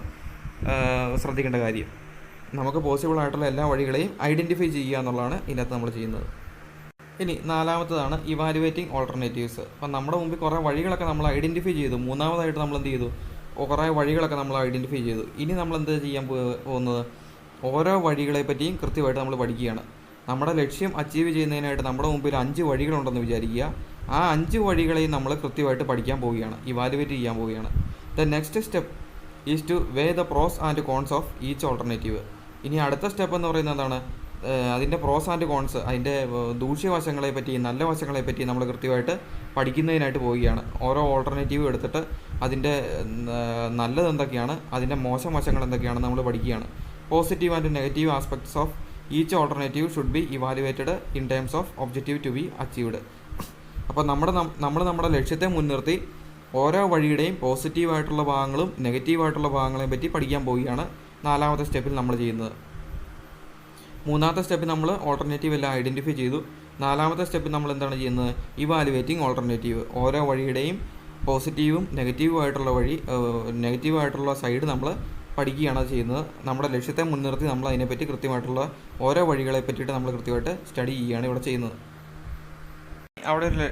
ശ്രദ്ധിക്കേണ്ട കാര്യം. നമുക്ക് പോസിബിളായിട്ടുള്ള എല്ലാ വഴികളെയും ഐഡൻറ്റിഫൈ ചെയ്യുക എന്നുള്ളതാണ് ഇതിനകത്ത് നമ്മൾ ചെയ്യുന്നത്. ഇനി 4മത്തതാണ് ഇവാലുവേറ്റിംഗ് ഓൾട്ടർനേറ്റീവ്സ്. അപ്പം നമ്മുടെ മുമ്പിൽ കുറേ വഴികളൊക്കെ നമ്മൾ ഐഡൻറ്റിഫൈ ചെയ്തു. 3മതായിട്ട് നമ്മൾ എന്ത് ചെയ്തു, കുറേ വഴികളൊക്കെ നമ്മൾ ഐഡൻറ്റിഫൈ ചെയ്തു. ഇനി നമ്മൾ എന്ത് ചെയ്യാൻ പോകുന്നത്, ഓരോ വഴികളെ പറ്റിയും കൃത്യമായിട്ട് നമ്മൾ പഠിക്കുകയാണ്. നമ്മുടെ ലക്ഷ്യം അച്ചീവ് ചെയ്യുന്നതിനായിട്ട് നമ്മുടെ മുമ്പിൽ 5 വഴികളുണ്ടെന്ന് വിചാരിക്കുക. ആ 5 വഴികളെയും നമ്മൾ കൃത്യമായിട്ട് പഠിക്കാൻ പോവുകയാണ്, ഇവാലുവേറ്റ് ചെയ്യാൻ പോവുകയാണ്. The next step is to weigh the pros and cons of each alternative. ഇനി അടുത്ത സ്റ്റെപ്പ് എന്ന് പറയുന്നത് എന്താണ്, അതിൻ്റെ പ്രോസ് ആൻഡ് കോൺസ്, അതിൻ്റെ ദൂഷ്യവശങ്ങളെ പറ്റി നല്ല വശങ്ങളെ പറ്റി നമ്മൾ കൃത്യമായിട്ട് പഠിക്കുന്നതിനായിട്ട് പോവുകയാണ്. ഓരോ ഓൾട്ടർനേറ്റീവ് എടുത്തിട്ട് അതിൻ്റെ നല്ലത് എന്തൊക്കെയാണ്, അതിൻ്റെ മോശം വശങ്ങൾ എന്തൊക്കെയാണെന്ന് നമ്മൾ പഠിക്കുകയാണ്. Positive and negative aspects of each alternative should be evaluated in terms of objective to be achieved. അപ്പോൾ നമ്മുടെ ലക്ഷ്യത്തെ മുൻനിർത്തി ഓരോ വഴിയുടെയും പോസിറ്റീവായിട്ടുള്ള ഭാഗങ്ങളും നെഗറ്റീവായിട്ടുള്ള ഭാഗങ്ങളെയും പറ്റി പഠിക്കാൻ പോവുകയാണ് 4മത്തെ സ്റ്റെപ്പിൽ നമ്മൾ ചെയ്യുന്നത്. 3മത്തെ സ്റ്റെപ്പിൽ നമ്മൾ ഓൾട്ടർനേറ്റീവ് എല്ലാം ഐഡൻറ്റിഫൈ ചെയ്തു. 4മത്തെ സ്റ്റെപ്പിൽ നമ്മൾ എന്താണ് ചെയ്യുന്നത്, ഇവാലുവേറ്റിംഗ് ഓൾട്ടർനേറ്റീവ്. ഓരോ വഴിയുടെയും പോസിറ്റീവും നെഗറ്റീവായിട്ടുള്ള സൈഡ് നമ്മൾ പഠിക്കുകയാണ് ചെയ്യുന്നത്. നമ്മുടെ ലക്ഷ്യത്തെ മുൻനിർത്തി നമ്മൾ അതിനെപ്പറ്റി കൃത്യമായിട്ടുള്ള ഓരോ വഴികളെ പറ്റിയിട്ട് നമ്മൾ കൃത്യമായിട്ട് സ്റ്റഡി ചെയ്യുകയാണ് ഇവിടെ ചെയ്യുന്നത്. അവിടെ ഒരു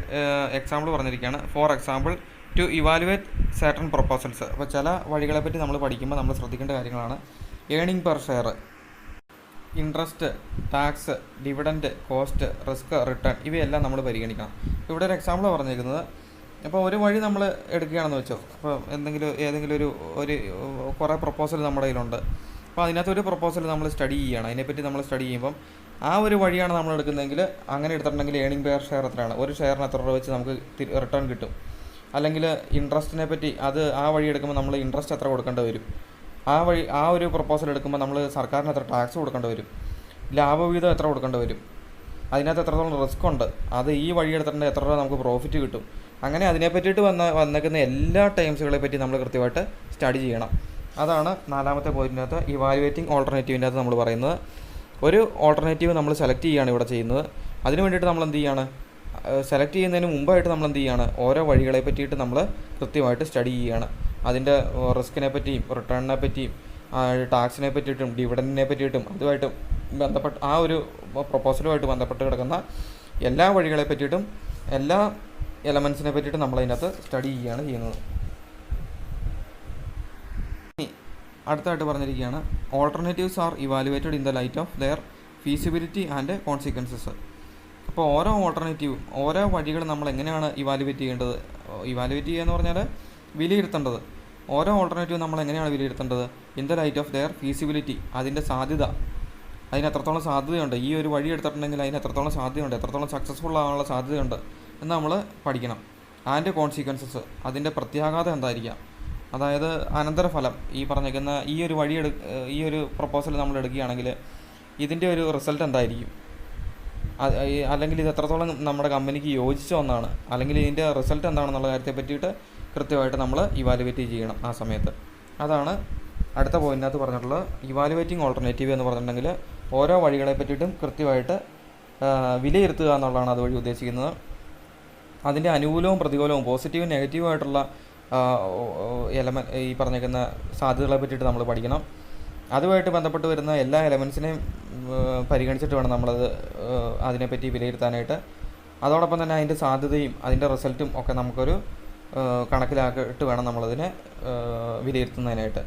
എക്സാമ്പിൾ പറഞ്ഞിരിക്കുകയാണ്. For example, to evaluate certain proposals. അപ്പോൾ ചില വഴികളെപ്പറ്റി നമ്മൾ പഠിക്കുമ്പോൾ നമ്മൾ ശ്രദ്ധിക്കേണ്ട കാര്യങ്ങളാണ് earning per share, interest, tax, dividend, cost, risk, return, ഇവയെല്ലാം നമ്മൾ പരിഗണിക്കണം. ഇവിടെ ഒരു എക്സാമ്പിൾ പറഞ്ഞിരിക്കുന്നത് അപ്പോൾ ഒരു വഴി നമ്മൾ എടുക്കുകയാണെന്ന് വെച്ചോ. അപ്പോൾ ഏതെങ്കിലും ഒരു കുറേ പ്രപ്പോസൽ നമ്മുടെ കയ്യിലുണ്ട്. അപ്പോൾ അതിനകത്ത് ഒരു പ്രപ്പോസൽ നമ്മൾ സ്റ്റഡി ചെയ്യുകയാണ്. അതിനെപ്പറ്റി നമ്മൾ സ്റ്റഡി ചെയ്യുമ്പം ആ ഒരു വഴിയാണ് നമ്മൾ എടുക്കുന്നതെങ്കിൽ, അങ്ങനെ എടുത്തിട്ടുണ്ടെങ്കിൽ ഏണിംഗ് പെർ ഷെയർ എത്രയാണ്, ഒരു ഷെയറിന് എത്ര രൂപ വെച്ച് നമുക്ക് റിട്ടേൺ കിട്ടും. അല്ലെങ്കിൽ ഇൻട്രസ്റ്റിനെ പറ്റി ആ വഴി എടുക്കുമ്പോൾ നമ്മൾ ഇൻട്രസ്റ്റ് എത്ര കൊടുക്കേണ്ടി വരും, ആ ഒരു പ്രപ്പോസൽ എടുക്കുമ്പോൾ നമ്മൾ സർക്കാരിന് എത്ര ടാക്സ് കൊടുക്കേണ്ടി വരും, ലാഭവിഹിതം എത്ര കൊടുക്കേണ്ടി വരും, അതിനകത്ത് എത്രത്തോളം റിസ്ക് ഉണ്ട്, അത് ഈ വഴി എടുത്തിട്ടുണ്ടെങ്കിൽ എത്ര രൂപ നമുക്ക് പ്രോഫിറ്റ് കിട്ടും. അങ്ങനെ അതിനെ പറ്റിയിട്ട് വന്നേക്കുന്ന എല്ലാ ടൈംസുകളെ പറ്റി നമ്മൾ കൃത്യമായിട്ട് സ്റ്റഡി ചെയ്യണം. അതാണ് 4ാമത്തെ പോയിൻറ്റിനകത്ത് ഇവാലുവേറ്റിംഗ് ഓൾട്ടർനേറ്റീവിൻ്റെ അകത്ത് നമ്മൾ പറയുന്നത്. ഒരു ഓൾട്ടർനേറ്റീവ് നമ്മൾ സെലക്ട് ചെയ്യുകയാണ് ഇവിടെ ചെയ്യുന്നത്. അതിന് വേണ്ടിയിട്ട് നമ്മൾ എന്ത് ചെയ്യാണ്, സെലക്ട് ചെയ്യുന്നതിന് മുമ്പായിട്ട് നമ്മൾ എന്ത് ചെയ്യാണ്, ഓരോ വഴികളെ പറ്റിയിട്ട് നമ്മൾ കൃത്യമായിട്ട് സ്റ്റഡി ചെയ്യുകയാണ്. അതിൻ്റെ റിസ്കിനെ പറ്റിയും റിട്ടേണിനെ പറ്റിയും ടാക്സിനെ പറ്റിയിട്ടും ഡിവിഡൻറ്റിനെ പറ്റിയിട്ടും അതുമായിട്ടും ബന്ധപ്പെട്ട് ആ ഒരു പ്രൊപ്പോസലുമായിട്ട് ബന്ധപ്പെട്ട് കിടക്കുന്ന എല്ലാ വഴികളെ പറ്റിയിട്ടും എല്ലാ എലമെൻസിനെ പറ്റിയിട്ട് നമ്മളതിനകത്ത് സ്റ്റഡി ചെയ്യുകയാണ് ചെയ്യുന്നത്. അടുത്തായിട്ട് പറഞ്ഞിരിക്കുകയാണ് alternatives are evaluated in the light of their feasibility and consequences. അപ്പോൾ ഓരോ ഓൾട്ടർനേറ്റീവും ഓരോ വഴികൾ നമ്മൾ എങ്ങനെയാണ് ഇവാലുവേറ്റ് ചെയ്യേണ്ടത്, ഇവാലുവേറ്റ് ചെയ്യുക എന്ന് പറഞ്ഞാൽ വിലയിരുത്തേണ്ടത്. ഓരോ ഓൾട്ടർനേറ്റീവും നമ്മൾ എങ്ങനെയാണ് വിലയിരുത്തേണ്ടത്, in the light of their feasibility, അതിൻ്റെ സാധ്യത, അതിന് എത്രത്തോളം സാധ്യതയുണ്ട്, ഈ ഒരു വഴി എടുത്തിട്ടുണ്ടെങ്കിൽ അതിന് എത്രത്തോളം സാധ്യതയുണ്ട്, എത്രത്തോളം സക്സസ്ഫുൾ ആകാനുള്ള സാധ്യതയുണ്ട് എന്ന് നമ്മൾ പഠിക്കണം. ആൻഡ് കോൺസിക്വൻസസ്, അതിൻ്റെ പ്രത്യാഘാതം എന്തായിരിക്കാം, അതായത് അനന്തരഫലം. ഈ പറഞ്ഞേക്കുന്ന ഈ ഒരു പ്രപ്പോസൽ നമ്മൾ എടുക്കുകയാണെങ്കിൽ ഇതിൻ്റെ ഒരു റിസൾട്ട് എന്തായിരിക്കും, അല്ലെങ്കിൽ ഇത് എത്രത്തോളം നമ്മുടെ കമ്പനിക്ക് യോജിച്ച ഒന്നാണ്, അല്ലെങ്കിൽ ഇതിൻ്റെ റിസൾട്ട് എന്താണെന്നുള്ള കാര്യത്തെ പറ്റിയിട്ട് കൃത്യമായിട്ട് നമ്മൾ ഇവാലുവേറ്റ് ചെയ്യണം ആ സമയത്ത്. അതാണ് അടുത്ത പോയിൻറ്റിനകത്ത് പറഞ്ഞിട്ടുള്ളത്. ഇവാലുവേറ്റിംഗ് ഓൾട്ടർനേറ്റീവ് എന്ന് പറഞ്ഞിട്ടുണ്ടെങ്കിൽ ഓരോ വഴികളെ പറ്റിയിട്ടും കൃത്യമായിട്ട് വിലയിരുത്തുക എന്നുള്ളതാണ് അതുവഴി ഉദ്ദേശിക്കുന്നത്. അതിൻ്റെ അനുകൂലവും പ്രതികൂലവും പോസിറ്റീവും നെഗറ്റീവും ആയിട്ടുള്ള ഈ പറഞ്ഞേക്കുന്ന സാധ്യതകളെ പറ്റിയിട്ട് നമ്മൾ പഠിക്കണം. അതുമായിട്ട് ബന്ധപ്പെട്ട് വരുന്ന എല്ലാ എലമെൻസിനെയും പരിഗണിച്ചിട്ട് വേണം നമ്മളത് അതിനെപ്പറ്റി വിലയിരുത്താനായിട്ട്. അതോടൊപ്പം തന്നെ അതിൻ്റെ സാധ്യതയും അതിൻ്റെ റിസൾട്ടും ഒക്കെ നമുക്കൊരു കണക്കിലാക്കിയിട്ട് വേണം നമ്മളതിനെ വിലയിരുത്തുന്നതിനായിട്ട്.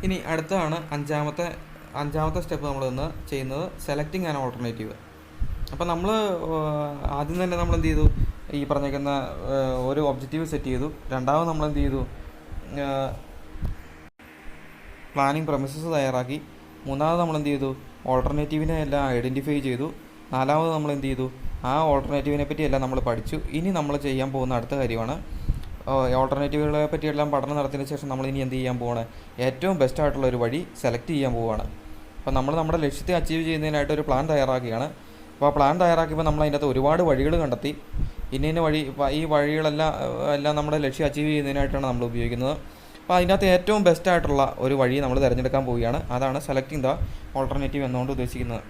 ഇനി അടുത്തതാണ് അഞ്ചാമത്തെ സ്റ്റെപ്പ് നമ്മളിന്ന് ചെയ്യുന്നത് സെലക്ടിങ് ആൻ ഓൾട്ടർനേറ്റീവ്. അപ്പോൾ നമ്മൾ ആദ്യം തന്നെ നമ്മൾ എന്ത് ചെയ്തു, ഈ പറഞ്ഞേക്കുന്ന ഒരു ഒബ്ജക്റ്റീവ് സെറ്റ് ചെയ്തു. രണ്ടാമത് നമ്മൾ എന്ത് ചെയ്തു, പ്ലാനിങ് പ്രമിസസ് തയ്യാറാക്കി. മൂന്നാമത് നമ്മൾ എന്ത് ചെയ്തു, ഓൾട്ടർനേറ്റീവിനെ എല്ലാം ഐഡൻറ്റിഫൈ ചെയ്തു. നാലാമത് നമ്മൾ എന്ത് ചെയ്തു, ആ ഓൾട്ടർനേറ്റീവിനെ പറ്റി എല്ലാം നമ്മൾ പഠിച്ചു. ഇനി നമ്മൾ ചെയ്യാൻ പോകുന്ന അടുത്ത കാര്യമാണ് ഓൾട്ടർനേറ്റീവുകളെ പറ്റിയെല്ലാം പഠനം നടത്തിയതിന് ശേഷം നമ്മൾ ഇനി എന്ത് ചെയ്യാൻ പോവാണ്, ഏറ്റവും ബെസ്റ്റ് ആയിട്ടുള്ള ഒരു വഴി സെലക്ട് ചെയ്യാൻ പോവുകയാണ്. അപ്പോൾ നമ്മൾ നമ്മുടെ ലക്ഷ്യത്തെ അച്ചീവ് ചെയ്യുന്നതിനായിട്ട് ഒരു പ്ലാൻ തയ്യാറാക്കുകയാണ്. അപ്പോൾ ആ പ്ലാൻ തയ്യാറാക്കിയപ്പോൾ നമ്മൾ അതിൻ്റെ അകത്ത് ഒരുപാട് വഴികൾ കണ്ടെത്തി. ഇന്ന വഴി, ഈ വഴികളെല്ലാം നമ്മുടെ ലക്ഷ്യം അച്ചീവ് ചെയ്യുന്നതിനായിട്ടാണ് നമ്മൾ ഉപയോഗിക്കുന്നത്. അപ്പോൾ അതിൻ്റെ അകത്ത് ഏറ്റവും ബെസ്റ്റ് ആയിട്ടുള്ള ഒരു വഴി നമ്മൾ തിരഞ്ഞെടുക്കാൻ പോവുകയാണ്. അതാണ് സെലക്ടിങ് ദ ഓൾട്ടർനേറ്റീവ് എന്നുകൊണ്ട് ഉദ്ദേശിക്കുന്നത്.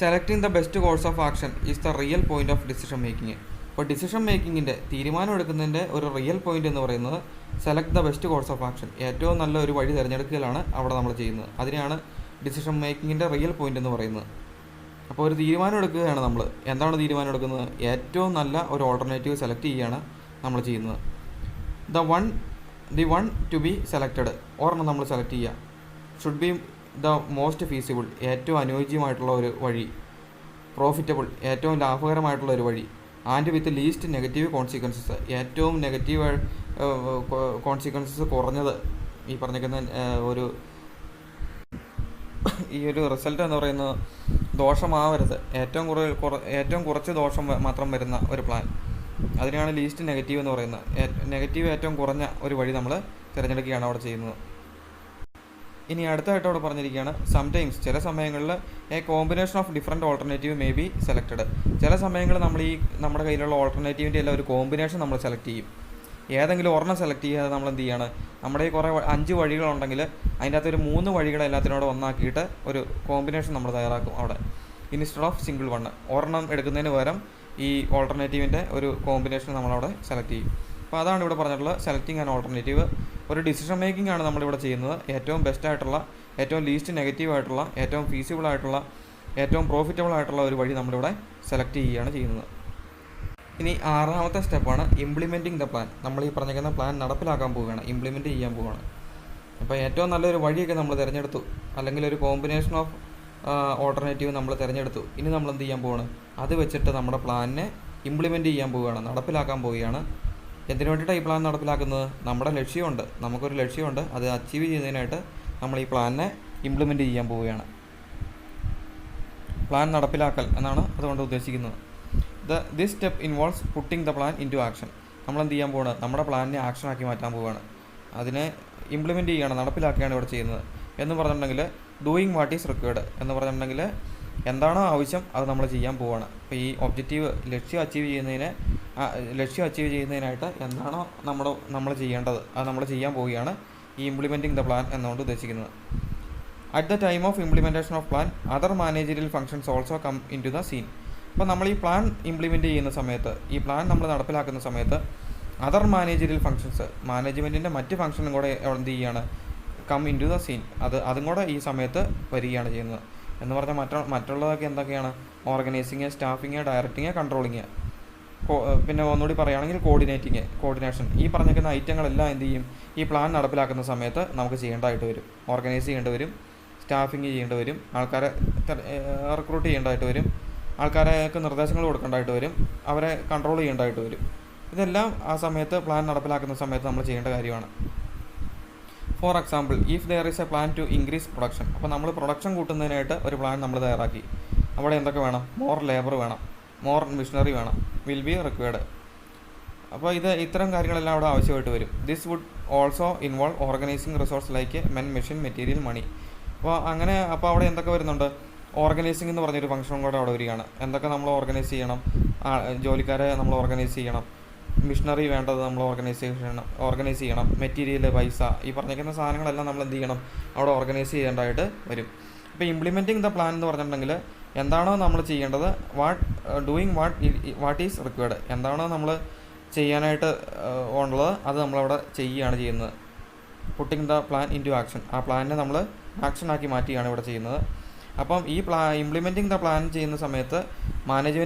Selecting the best course of action is the real point of decision making. അപ്പോൾ ഡിസിഷൻ മേക്കിങ്ങിൻ്റെ തീരുമാനം എടുക്കുന്നതിൻ്റെ ഒരു റിയൽ പോയിന്റ് എന്ന് പറയുന്നത് select the best course of action, ഏറ്റവും നല്ല ഒരു വഴി തിരഞ്ഞെടുക്കലാണ് അവിടെ നമ്മൾ ചെയ്യുന്നത്. അതിനെയാണ് ഡിസിഷൻ മേക്കിങ്ങിൻ്റെ റിയൽ പോയിന്റ് എന്ന് പറയുന്നത്. അപ്പോൾ ഒരു തീരുമാനം എടുക്കുകയാണ് നമ്മൾ. എന്താണ് തീരുമാനം എടുക്കുന്നത്, ഏറ്റവും നല്ല ഒരു ഓൾട്ടർനേറ്റീവ് സെലക്ട് ചെയ്യുകയാണ് നമ്മൾ ചെയ്യുന്നത്. The one two B selected, ഒരെണ്ണം നമ്മൾ സെലക്ട് ചെയ്യുക. Should be the most feasible, ഏറ്റവും അനുയോജ്യമായിട്ടുള്ള ഒരു വഴി. പ്രോഫിറ്റബിൾ, ഏറ്റവും ലാഭകരമായിട്ടുള്ള ഒരു വഴി. And with least negative consequences, ഏറ്റവും നെഗറ്റീവ് കോൺസിക്വൻസസ് കുറഞ്ഞത്. ഈ പറഞ്ഞിരിക്കുന്ന ഈ ഒരു റിസൾട്ട് എന്ന് പറയുന്നത് ദോഷമാവരുത്, ഏറ്റവും കുറച്ച് ദോഷം മാത്രം വരുന്ന ഒരു പ്ലാൻ. അതിനാണ് ലീസ്റ്റ് നെഗറ്റീവ് എന്ന് പറയുന്നത്. നെഗറ്റീവ് ഏറ്റവും കുറഞ്ഞ ഒരു വഴി നമ്മൾ തിരഞ്ഞെടുക്കുകയാണ് അവിടെ ചെയ്യുന്നത്. ഇനി അടുത്തായിട്ട് അവിടെ പറഞ്ഞിരിക്കുകയാണ് സംടൈംസ്, ചില സമയങ്ങളിൽ A combination of different alternative may be selected. ചില സമയങ്ങളിൽ നമ്മൾ നമ്മുടെ കയ്യിലുള്ള ഓൾട്ടർനേറ്റീവിൻ്റെ എല്ലാം ഒരു കോമ്പിനേഷൻ നമ്മൾ സെലക്ട് ചെയ്യും. ഏതെങ്കിലും ഒരെണ്ണം സെലക്ട് ചെയ്യാതെ നമ്മൾ എന്ത് ചെയ്യാണ്, നമ്മുടെ ഈ കുറേ 5 വഴികളുണ്ടെങ്കിൽ അതിൻ്റെ അകത്ത് ഒരു 3 വഴികളെല്ലാത്തിനോട് ഒന്നാക്കിയിട്ട് ഒരു കോമ്പിനേഷൻ നമ്മൾ തയ്യാറാക്കും അവിടെ. ഇൻസ്റ്റെഡ് ഓഫ് സിംഗിൾ വൺ, ഒരെണ്ണം എടുക്കുന്നതിന് പകരം ഈ ഓൾട്ടർനേറ്റീവിൻ്റെ ഒരു കോമ്പിനേഷൻ നമ്മളവിടെ സെലക്ട് ചെയ്യും. അപ്പോൾ അതാണ് ഇവിടെ പറഞ്ഞിട്ടുള്ളത് സെലക്ടിങ് ആൻഡ് ഓൾട്ടർനേറ്റീവ്. ഒരു ഡിസിഷൻ മേക്കിംഗ് ആണ് നമ്മളിവിടെ ചെയ്യുന്നത്. ഏറ്റവും ബെസ്റ്റ് ആയിട്ടുള്ള, ഏറ്റവും ലീസ്റ്റ് നെഗറ്റീവ് ആയിട്ടുള്ള, ഏറ്റവും ഫീസിബിൾ ആയിട്ടുള്ള, ഏറ്റവും പ്രോഫിറ്റബിൾ ആയിട്ടുള്ള ഒരു വഴി നമ്മളിവിടെ സെലക്ട് ചെയ്യുകയാണ് ചെയ്യുന്നത്. ഇനി 6ാമത്തെ സ്റ്റെപ്പാണ് ഇംപ്ലിമെൻറ്റിംഗ് ദ പ്ലാൻ. നമ്മൾ ഈ പറഞ്ഞിരിക്കുന്ന പ്ലാൻ നടപ്പിലാക്കാൻ പോവുകയാണ്, ഇംപ്ലിമെൻറ്റ് ചെയ്യാൻ പോവുകയാണ്. അപ്പോൾ ഏറ്റവും നല്ലൊരു വഴിയൊക്കെ നമ്മൾ തിരഞ്ഞെടുത്തു, അല്ലെങ്കിൽ ഒരു കോമ്പിനേഷൻ ഓഫ് ഓൾട്ടർനേറ്റീവ് നമ്മൾ തിരഞ്ഞെടുത്തു. ഇനി നമ്മൾ എന്ത് ചെയ്യാൻ പോവാണ്? അത് വെച്ചിട്ട് നമ്മുടെ പ്ലാനിനെ ഇംപ്ലിമെൻറ്റ് ചെയ്യാൻ പോവുകയാണ്, നടപ്പിലാക്കാൻ പോവുകയാണ്. എന്തിനു വേണ്ടിയിട്ടാണ് ഈ പ്ലാൻ നടപ്പിലാക്കുന്നത്? നമ്മുടെ ലക്ഷ്യമുണ്ട്, നമുക്കൊരു ലക്ഷ്യമുണ്ട്. അത് അച്ചീവ് ചെയ്യുന്നതിനായിട്ട് നമ്മൾ ഈ പ്ലാനിനെ ഇംപ്ലിമെൻറ്റ് ചെയ്യാൻ പോവുകയാണ്. പ്ലാൻ നടപ്പിലാക്കൽ എന്നാണ് അതുകൊണ്ട് ഉദ്ദേശിക്കുന്നത്. This step involves putting the plan into action. നമ്മൾ എന്ത് ചെയ്യാൻ പോവാണ്? നമ്മുടെ പ്ലാനിനെ ആക്ഷനാക്കി മാറ്റാൻ പോവുകയാണ്. അതിനെ ഇംപ്ലിമെൻറ്റ് ചെയ്യുകയാണ്, നടപ്പിലാക്കുകയാണ് ഇവിടെ ചെയ്യുന്നത്. എന്ന് പറഞ്ഞിട്ടുണ്ടെങ്കിൽ ഡൂയിങ് വാട്ട് ഈസ് റിക്വയർഡ് എന്ന് പറഞ്ഞിട്ടുണ്ടെങ്കിൽ എന്താണോ ആവശ്യം അത് നമ്മൾ ചെയ്യാൻ പോവുകയാണ്. അപ്പോൾ ഈ ഒബ്ജക്റ്റീവ് ലക്ഷ്യം അച്ചീവ് ചെയ്യുന്നതിനായിട്ട് എന്താണോ നമ്മൾ ചെയ്യേണ്ടത് അത് നമ്മൾ ചെയ്യാൻ പോവുകയാണ് ഈ ഇംപ്ലിമെൻറ്റിംഗ് ദ പ്ലാൻ എന്നുകൊണ്ട് ഉദ്ദേശിക്കുന്നത്. At the time of implementation of plan other managerial functions also come into the scene. അപ്പോൾ നമ്മൾ ഈ പ്ലാൻ ഇംപ്ലിമെൻറ്റ് ചെയ്യുന്ന സമയത്ത്, ഈ പ്ലാൻ നമ്മൾ നടപ്പിലാക്കുന്ന സമയത്ത് അതർ മാനേജറിയൽ ഫങ്ഷൻസ്, മാനേജ്മെൻറ്റിൻ്റെ മറ്റ് ഫങ്ഷനും കൂടെ എന്ത് ചെയ്യുകയാണ്? Come into the scene. അതും കൂടെ ഈ സമയത്ത് വരികയാണ് ചെയ്യുന്നത്. എന്ന് പറഞ്ഞാൽ മറ്റുള്ളതൊക്കെ എന്തൊക്കെയാണ്? ഓർഗനൈസിങ്, സ്റ്റാഫിങ്, ഡയറക്റ്റിങ്, കൺട്രോളിങ്, പിന്നെ ഒന്നുകൂടി പറയുകയാണെങ്കിൽ കോർഡിനേഷൻ. ഈ പറഞ്ഞിരിക്കുന്ന ഐറ്റങ്ങളെല്ലാം എന്ത് ചെയ്യും? ഈ പ്ലാൻ നടപ്പിലാക്കുന്ന സമയത്ത് നമുക്ക് ചെയ്യേണ്ടതായിട്ട് വരും. ഓർഗനൈസ് ചെയ്യേണ്ടി വരും, സ്റ്റാഫിങ് ചെയ്യേണ്ടി വരും, ആൾക്കാരെ റിക്രൂട്ട് ചെയ്യേണ്ടതായിട്ട് വരും, ആൾക്കാർക്ക് നിർദ്ദേശങ്ങൾ കൊടുക്കേണ്ടതായിട്ട് വരും, അവരെ കൺട്രോൾ ചെയ്യേണ്ടതായിട്ട് വരും. ഇതെല്ലാം ആ സമയത്ത് പ്ലാൻ നടപ്പിലാക്കുന്ന സമയത്ത് നമ്മൾ ചെയ്യേണ്ട കാര്യമാണ്. For example, if there is a plan to increase production. അപ്പോൾ നമ്മൾ പ്രൊഡക്ഷൻ കൂട്ടുന്നതിനായിട്ട് ഒരു പ്ലാൻ നമ്മൾ തയ്യാറാക്കി. അവിടെ എന്തൊക്കെ വേണം? മോർ ലേബർ വേണം, മോർ മിഷനറി വേണം, വിൽ ബി റിക്വയർഡ്. അപ്പോൾ ഇത്തരം കാര്യങ്ങളെല്ലാം അവിടെ ആവശ്യമായിട്ട് വരും. This would also involve organising resource like men, machine, material, money. അപ്പോൾ അവിടെ എന്തൊക്കെ വരുന്നുണ്ട്? ഓർഗനൈസിംഗ് എന്ന് പറഞ്ഞൊരു ഫംഗ്ഷനും കൂടെ അവിടെ വരികയാണ്. എന്തൊക്കെ നമ്മൾ ഓർഗനൈസ് ചെയ്യണം? ജോലിക്കാരെ നമ്മൾ ഓർഗനൈസ് ചെയ്യണം, മിഷനറി വേണ്ടത് നമ്മൾ ഓർഗനൈസ് ചെയ്യണം, മെറ്റീരിയൽ, പൈസ, ഈ പറഞ്ഞിരിക്കുന്ന സാധനങ്ങളെല്ലാം നമ്മൾ എന്ത് ചെയ്യണം? അവിടെ ഓർഗനൈസ് ചെയ്യേണ്ടതായിട്ട് വരും. ഇപ്പോൾ ഇംപ്ലിമെൻറ്റിംഗ് ദ പ്ലാൻ എന്ന് പറഞ്ഞിട്ടുണ്ടെങ്കിൽ എന്താണോ നമ്മൾ ചെയ്യേണ്ടത്, വാട്ട് ഈസ് റിക്വയർഡ്, എന്താണോ നമ്മൾ ചെയ്യാനായിട്ട് ഉള്ളത് അത് നമ്മളവിടെ ചെയ്യുകയാണ് ചെയ്യുന്നത്. Putting the plan into action. ആ പ്ലാനിനെ നമ്മൾ ആക്ഷനാക്കി മാറ്റുകയാണ് ഇവിടെ ചെയ്യുന്നത്. അപ്പം ഈ ഇംപ്ലിമെൻറ്റിംഗ് ദ പ്ലാൻ ചെയ്യുന്ന സമയത്ത്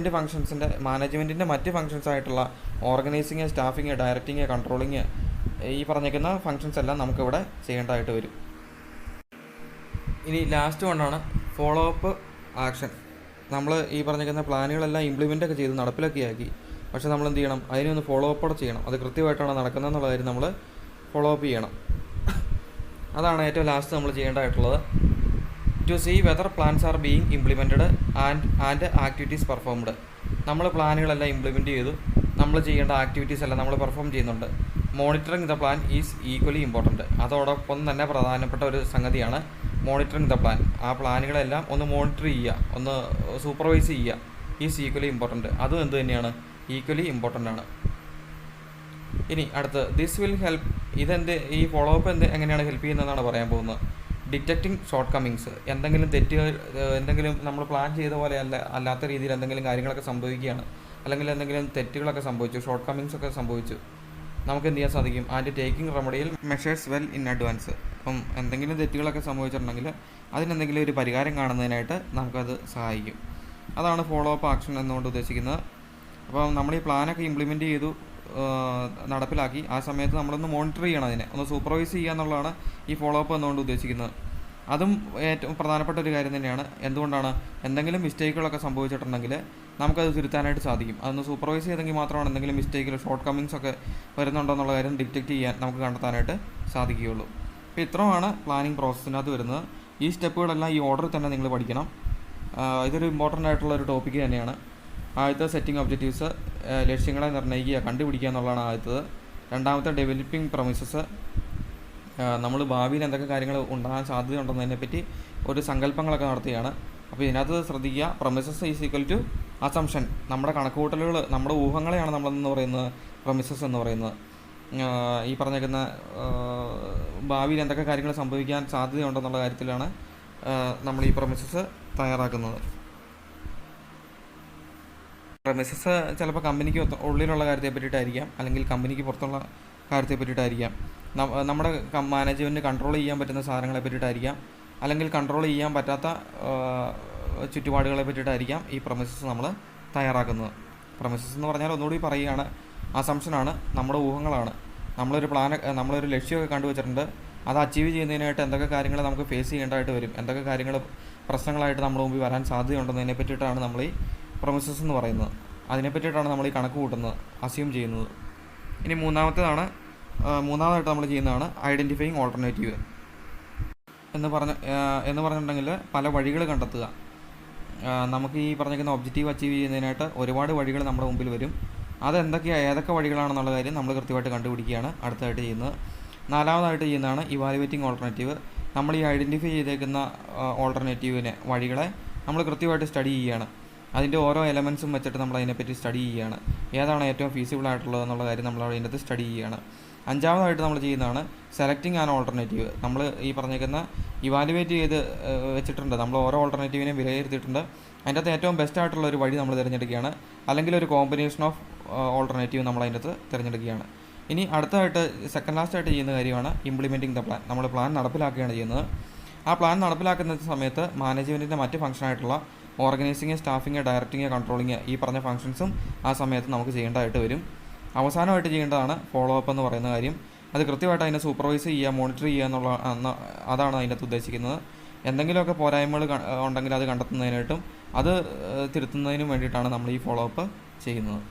മാനേജ്മെൻറ്റിൻ്റെ മറ്റ് ഫങ്ഷൻസ് ആയിട്ടുള്ള ഓർഗനൈസിങ്, സ്റ്റാഫിങ്, ഡയറക്റ്റിങ്, കൺട്രോളിങ്, ഈ പറഞ്ഞിരിക്കുന്ന ഫങ്ഷൻസ് എല്ലാം നമുക്കിവിടെ ചെയ്യേണ്ടതായിട്ട് വരും. ഇനി ലാസ്റ്റ് കൊണ്ടാണ് ഫോളോ അപ്പ് ആക്ഷൻ. നമ്മൾ ഈ പറഞ്ഞിരിക്കുന്ന പ്ലാനുകളെല്ലാം ഇംപ്ലിമെൻ്റൊക്കെ ചെയ്ത് നടപ്പിലാക്കിയാക്കി. പക്ഷേ നമ്മൾ എന്ത് ചെയ്യണം? അതിനൊന്ന് ഫോളോ അപ്പോടെ ചെയ്യണം. അത് കൃത്യമായിട്ടാണ് നടക്കുന്നതെന്നുള്ള കാര്യം നമ്മൾ ഫോളോ അപ്പ് ചെയ്യണം. അതാണ് ഏറ്റവും ലാസ്റ്റ് നമ്മൾ ചെയ്യേണ്ടതായിട്ടുള്ളത്. To see whether plans are being implemented and activities performed. നമ്മൾ പ്ലാനുകളെല്ലാം ഇംപ്ലിമെൻറ്റ് ചെയ്തു, നമ്മൾ ചെയ്യേണ്ട ആക്ടിവിറ്റീസ് എല്ലാം നമ്മൾ പെർഫോം ചെയ്യുന്നുണ്ട്. Monitoring the plan is equally important. അതോടൊപ്പം തന്നെ പ്രധാനപ്പെട്ട ഒരു സംഗതിയാണ് മോണിറ്ററിങ് ദ പ്ലാൻ. ആ പ്ലാനുകളെല്ലാം ഒന്ന് മോണിറ്റർ ചെയ്യുക, ഒന്ന് സൂപ്പർവൈസ് ചെയ്യുക. Is equally important. അതും എന്ത് തന്നെയാണ്? ഈക്വലി ഇമ്പോർട്ടൻ്റ് ആണ്. ഇനി അടുത്ത് ദിസ് വിൽ ഹെൽപ്പ്. ഈ ഫോളോ അപ്പ് എങ്ങനെയാണ് ഹെൽപ്പ് ചെയ്യുന്നതെന്നാണ് പറയാൻ പോകുന്നത്. Detecting short Cummings. എന്തെങ്കിലും നമ്മൾ പ്ലാൻ ചെയ്ത പോലെ അല്ലാത്ത രീതിയിൽ എന്തെങ്കിലും കാര്യങ്ങളൊക്കെ സംഭവിക്കുകയാണ്, അല്ലെങ്കിൽ എന്തെങ്കിലും തെറ്റുകളൊക്കെ സംഭവിച്ചു, ഷോർട്ട് കമ്മിങ്സ് ഒക്കെ സംഭവിച്ചു, നമുക്ക് എന്ത് ചെയ്യാൻ സാധിക്കും? And taking remedial measures well in advance. അപ്പം എന്തെങ്കിലും തെറ്റുകളൊക്കെ സംഭവിച്ചിട്ടുണ്ടെങ്കിൽ അതിനെന്തെങ്കിലും ഒരു പരിഹാരം കാണുന്നതിനായിട്ട് നമുക്കത് സഹായിക്കും. അതാണ് ഫോളോ അപ്പ് ആക്ഷൻ എന്നുകൊണ്ട് ഉദ്ദേശിക്കുന്നത്. അപ്പോൾ നമ്മൾ ഈ പ്ലാനൊക്കെ ഇംപ്ലിമെൻറ്റ് ചെയ്തു, നടപ്പിലാക്കി. ആ സമയത്ത് നമ്മളൊന്ന് മോണിറ്റർ ചെയ്യണം, അതിനെ ഒന്ന് സൂപ്പർവൈസ് ചെയ്യുക എന്നുള്ളതാണ് ഈ ഫോളോ അപ്പ് എന്നുകൊണ്ട് ഉദ്ദേശിക്കുന്നത്. അതും ഏറ്റവും പ്രധാനപ്പെട്ട ഒരു കാര്യം തന്നെയാണ്. എന്തുകൊണ്ടാണ്? എന്തെങ്കിലും മിസ്റ്റേക്കുകളൊക്കെ സംഭവിച്ചിട്ടുണ്ടെങ്കിൽ നമുക്കത് തിരുത്താനായിട്ട് സാധിക്കും. അതൊന്ന് സൂപ്പർവൈസ് ചെയ്തെങ്കിൽ മാത്രമാണ് എന്തെങ്കിലും മിസ്റ്റേക്കിൽ ഷോർട്ട് കമ്മിങ്സ് ഒക്കെ വരുന്നുണ്ടോ എന്നുള്ള കാര്യം ഡിറ്റക്റ്റ് ചെയ്യാൻ നമുക്ക് കണ്ടെത്താനായിട്ട് സാധിക്കുകയുള്ളൂ. അപ്പോൾ ഇത്രയുമാണ് പ്ലാനിങ് പ്രോസസ്സിനകത്ത് വരുന്നത്. ഈ സ്റ്റെപ്പുകളെല്ലാം ഈ ഓർഡറിൽ തന്നെ നിങ്ങൾ പഠിക്കണം. ഇതൊരു ഇമ്പോർട്ടൻ്റ് ആയിട്ടുള്ള ഒരു ടോപ്പിക്ക് തന്നെയാണ്. ആദ്യത്തെ സെറ്റിംഗ് ഒബ്ജക്റ്റീവ്സ്, ലക്ഷ്യങ്ങളെ നിർണ്ണയിക്കുക, കണ്ടുപിടിക്കുക എന്നുള്ളതാണ് ആദ്യത്തത്. രണ്ടാമത്തെ ഡെവലപ്പിംഗ് പ്രൊമിസസ്, നമ്മൾ ഭാവിയിൽ എന്തൊക്കെ കാര്യങ്ങൾ ഉണ്ടാകാൻ സാധ്യതയുണ്ടെന്നതിനെപ്പറ്റി ഒരു സങ്കല്പങ്ങളൊക്കെ നടത്തുകയാണ്. അപ്പോൾ ഇതിനകത്ത് ശ്രദ്ധിക്കുക, പ്രൊമിസസ് ഈസ് ഈക്വൽ ടു അസംഷൻ. നമ്മുടെ കണക്കുകൂട്ടലുകൾ, നമ്മുടെ ഊഹങ്ങളെയാണ് നമ്മളെന്ന് പറയുന്നത് പ്രൊമിസസ് എന്ന് പറയുന്നത്. ഈ പറഞ്ഞേക്കുന്ന ഭാവിയിൽ എന്തൊക്കെ കാര്യങ്ങൾ സംഭവിക്കാൻ സാധ്യതയുണ്ടെന്നുള്ള കാര്യത്തിലാണ് നമ്മൾ ഈ പ്രൊമിസസ് തയ്യാറാക്കുന്നത്. പ്രൊമിസസ് ചിലപ്പോൾ കമ്പനിക്ക് ഉള്ളിലുള്ള കാര്യത്തെ പറ്റിയിട്ടായിരിക്കാം, അല്ലെങ്കിൽ കമ്പനിക്ക് പുറത്തുള്ള കാര്യത്തെ പറ്റിയിട്ടായിരിക്കാം, നമ്മുടെ മാനേജ്മെൻറ്റ് കൺട്രോൾ ചെയ്യാൻ പറ്റുന്ന സാധനങ്ങളെ പറ്റിയിട്ടായിരിക്കാം, അല്ലെങ്കിൽ കൺട്രോൾ ചെയ്യാൻ പറ്റാത്ത ചുറ്റുപാടുകളെ പറ്റിയിട്ടായിരിക്കാം ഈ പ്രൊമിസസ് നമ്മൾ തയ്യാറാക്കുന്നത്. പ്രൊമിസസ് എന്ന് പറഞ്ഞാൽ ഒന്നുകൂടി പറയുകയാണ്, അസംഷനാണ്, നമ്മുടെ ഊഹങ്ങളാണ്. നമ്മളൊരു ലക്ഷ്യമൊക്കെ കണ്ടുവച്ചിട്ടുണ്ട്, അത് അച്ചീവ് ചെയ്യുന്നതിനായിട്ട് എന്തൊക്കെ കാര്യങ്ങൾ നമുക്ക് ഫേസ് ചെയ്യേണ്ടതായിട്ട് വരും, എന്തൊക്കെ കാര്യങ്ങൾ പ്രശ്നങ്ങളായിട്ട് നമ്മുടെ മുമ്പിൽ വരാൻ സാധ്യതയുണ്ടെന്നതിനെ പറ്റിയിട്ടാണ് നമ്മൾ ഈ പ്രൊമിസസ് എന്ന് പറയുന്നത്. അതിനെ പറ്റിയിട്ടാണ് നമ്മൾ ഈ കണക്ക് കൂട്ടുന്നത്, അസ്യൂം ചെയ്യുന്നത്. ഇനി മൂന്നാമതായിട്ട് നമ്മൾ ചെയ്യുന്നതാണ് ഐഡൻറ്റിഫൈയിങ് ഓൾട്ടർനേറ്റീവ് എന്ന് പറഞ്ഞിട്ടുണ്ടെങ്കിൽ പല വഴികൾ കണ്ടെത്തുക. നമുക്ക് ഈ പറഞ്ഞിരിക്കുന്ന ഒബ്ജക്റ്റീവ് അച്ചീവ് ചെയ്യുന്നതിനായിട്ട് ഒരുപാട് വഴികൾ നമ്മുടെ മുമ്പിൽ വരും. ഏതൊക്കെ വഴികളാണെന്നുള്ള കാര്യം നമ്മൾ കൃത്യമായിട്ട് കണ്ടുപിടിക്കുകയാണ് അടുത്തതായിട്ട് ചെയ്യുന്നത്. നാലാമതായിട്ട് ചെയ്യുന്നതാണ് ഇവാലുവേറ്റിംഗ് ഓൾട്ടർനേറ്റീവ്. നമ്മൾ ഈ ഐഡൻറ്റിഫൈ ചെയ്തേക്കുന്ന വഴികളെ നമ്മൾ കൃത്യമായിട്ട് സ്റ്റഡി ചെയ്യുകയാണ്. അതിൻ്റെ ഓരോ എലമെൻസും വെച്ചിട്ട് നമ്മൾ അതിനെപ്പറ്റി സ്റ്റഡി ചെയ്യുകയാണ്. ഏതാണ് ഏറ്റവും ഫീസിബിൾ ആയിട്ടുള്ളത് എന്നുള്ള കാര്യം നമ്മൾ അതിൻ്റെ അകത്ത് സ്റ്റഡി ചെയ്യുകയാണ്. അഞ്ചാമതായിട്ട് നമ്മൾ ചെയ്യുന്നതാണ് സെലക്ടിങ് ആൻ ഓൾട്ടർനേറ്റീവ്. നമ്മൾ ഈ പറഞ്ഞേക്കുന്ന ഇവാലുവേറ്റ് ചെയ്ത് വെച്ചിട്ടുണ്ട്, നമ്മൾ ഓരോ ഓൾട്ടർനേറ്റീവിനെയും വിലയിരുത്തിയിട്ടുണ്ട്. അതിൻ്റെ അകത്ത് ഏറ്റവും ബെസ്റ്റ് ആയിട്ടുള്ള ഒരു വഴി നമ്മൾ തിരഞ്ഞെടുക്കുകയാണ്, അല്ലെങ്കിൽ ഒരു കോമ്പിനേഷൻ ഓഫ് ഓൾട്ടർനേറ്റീവ് നമ്മൾ അതിൻ്റെ അകത്ത് തിരഞ്ഞെടുക്കുകയാണ്. ഇനി അടുത്തതായിട്ട് സെക്കൻഡ് ലാസ്റ്റായിട്ട് ചെയ്യുന്ന കാര്യമാണ് ഇംപ്ലിമെൻറ്റിംഗ് ദ പ്ലാൻ. നമ്മൾ പ്ലാൻ നടപ്പിലാക്കുകയാണ് ചെയ്യുന്നത്. ആ പ്ലാൻ നടപ്പിലാക്കുന്ന സമയത്ത് മാനേജ്മെൻറ്റിൻ്റെ മറ്റ് ഫംഗ്ഷനായിട്ടുള്ള ഓർഗനൈസിങ്, സ്റ്റാഫിങ്, ഡയറക്റ്റിങ്, കൺട്രോളിങ്, ഈ പറഞ്ഞ ഫംഗ്ഷൻസും ആ സമയത്ത് നമുക്ക് ചെയ്യേണ്ടതായിട്ട് വരും. അവസാനമായിട്ട് ചെയ്യേണ്ടതാണ് ഫോളോ അപ്പ് എന്ന് പറയുന്ന കാര്യം. അത് കൃത്യമായിട്ട് അതിനെ സൂപ്പർവൈസ് ചെയ്യുക, മോണിറ്റർ ചെയ്യുക അതാണ് അതിൻ്റെ അകത്ത് ഉദ്ദേശിക്കുന്നത്. എന്തെങ്കിലുമൊക്കെ പോരായ്മകൾ ഉണ്ടെങ്കിൽ അത് കണ്ടെത്തുന്നതിനായിട്ടും അത് തിരുത്തുന്നതിനും വേണ്ടിയിട്ടാണ് നമ്മൾ ഈ ഫോളോ അപ്പ് ചെയ്യുന്നത്.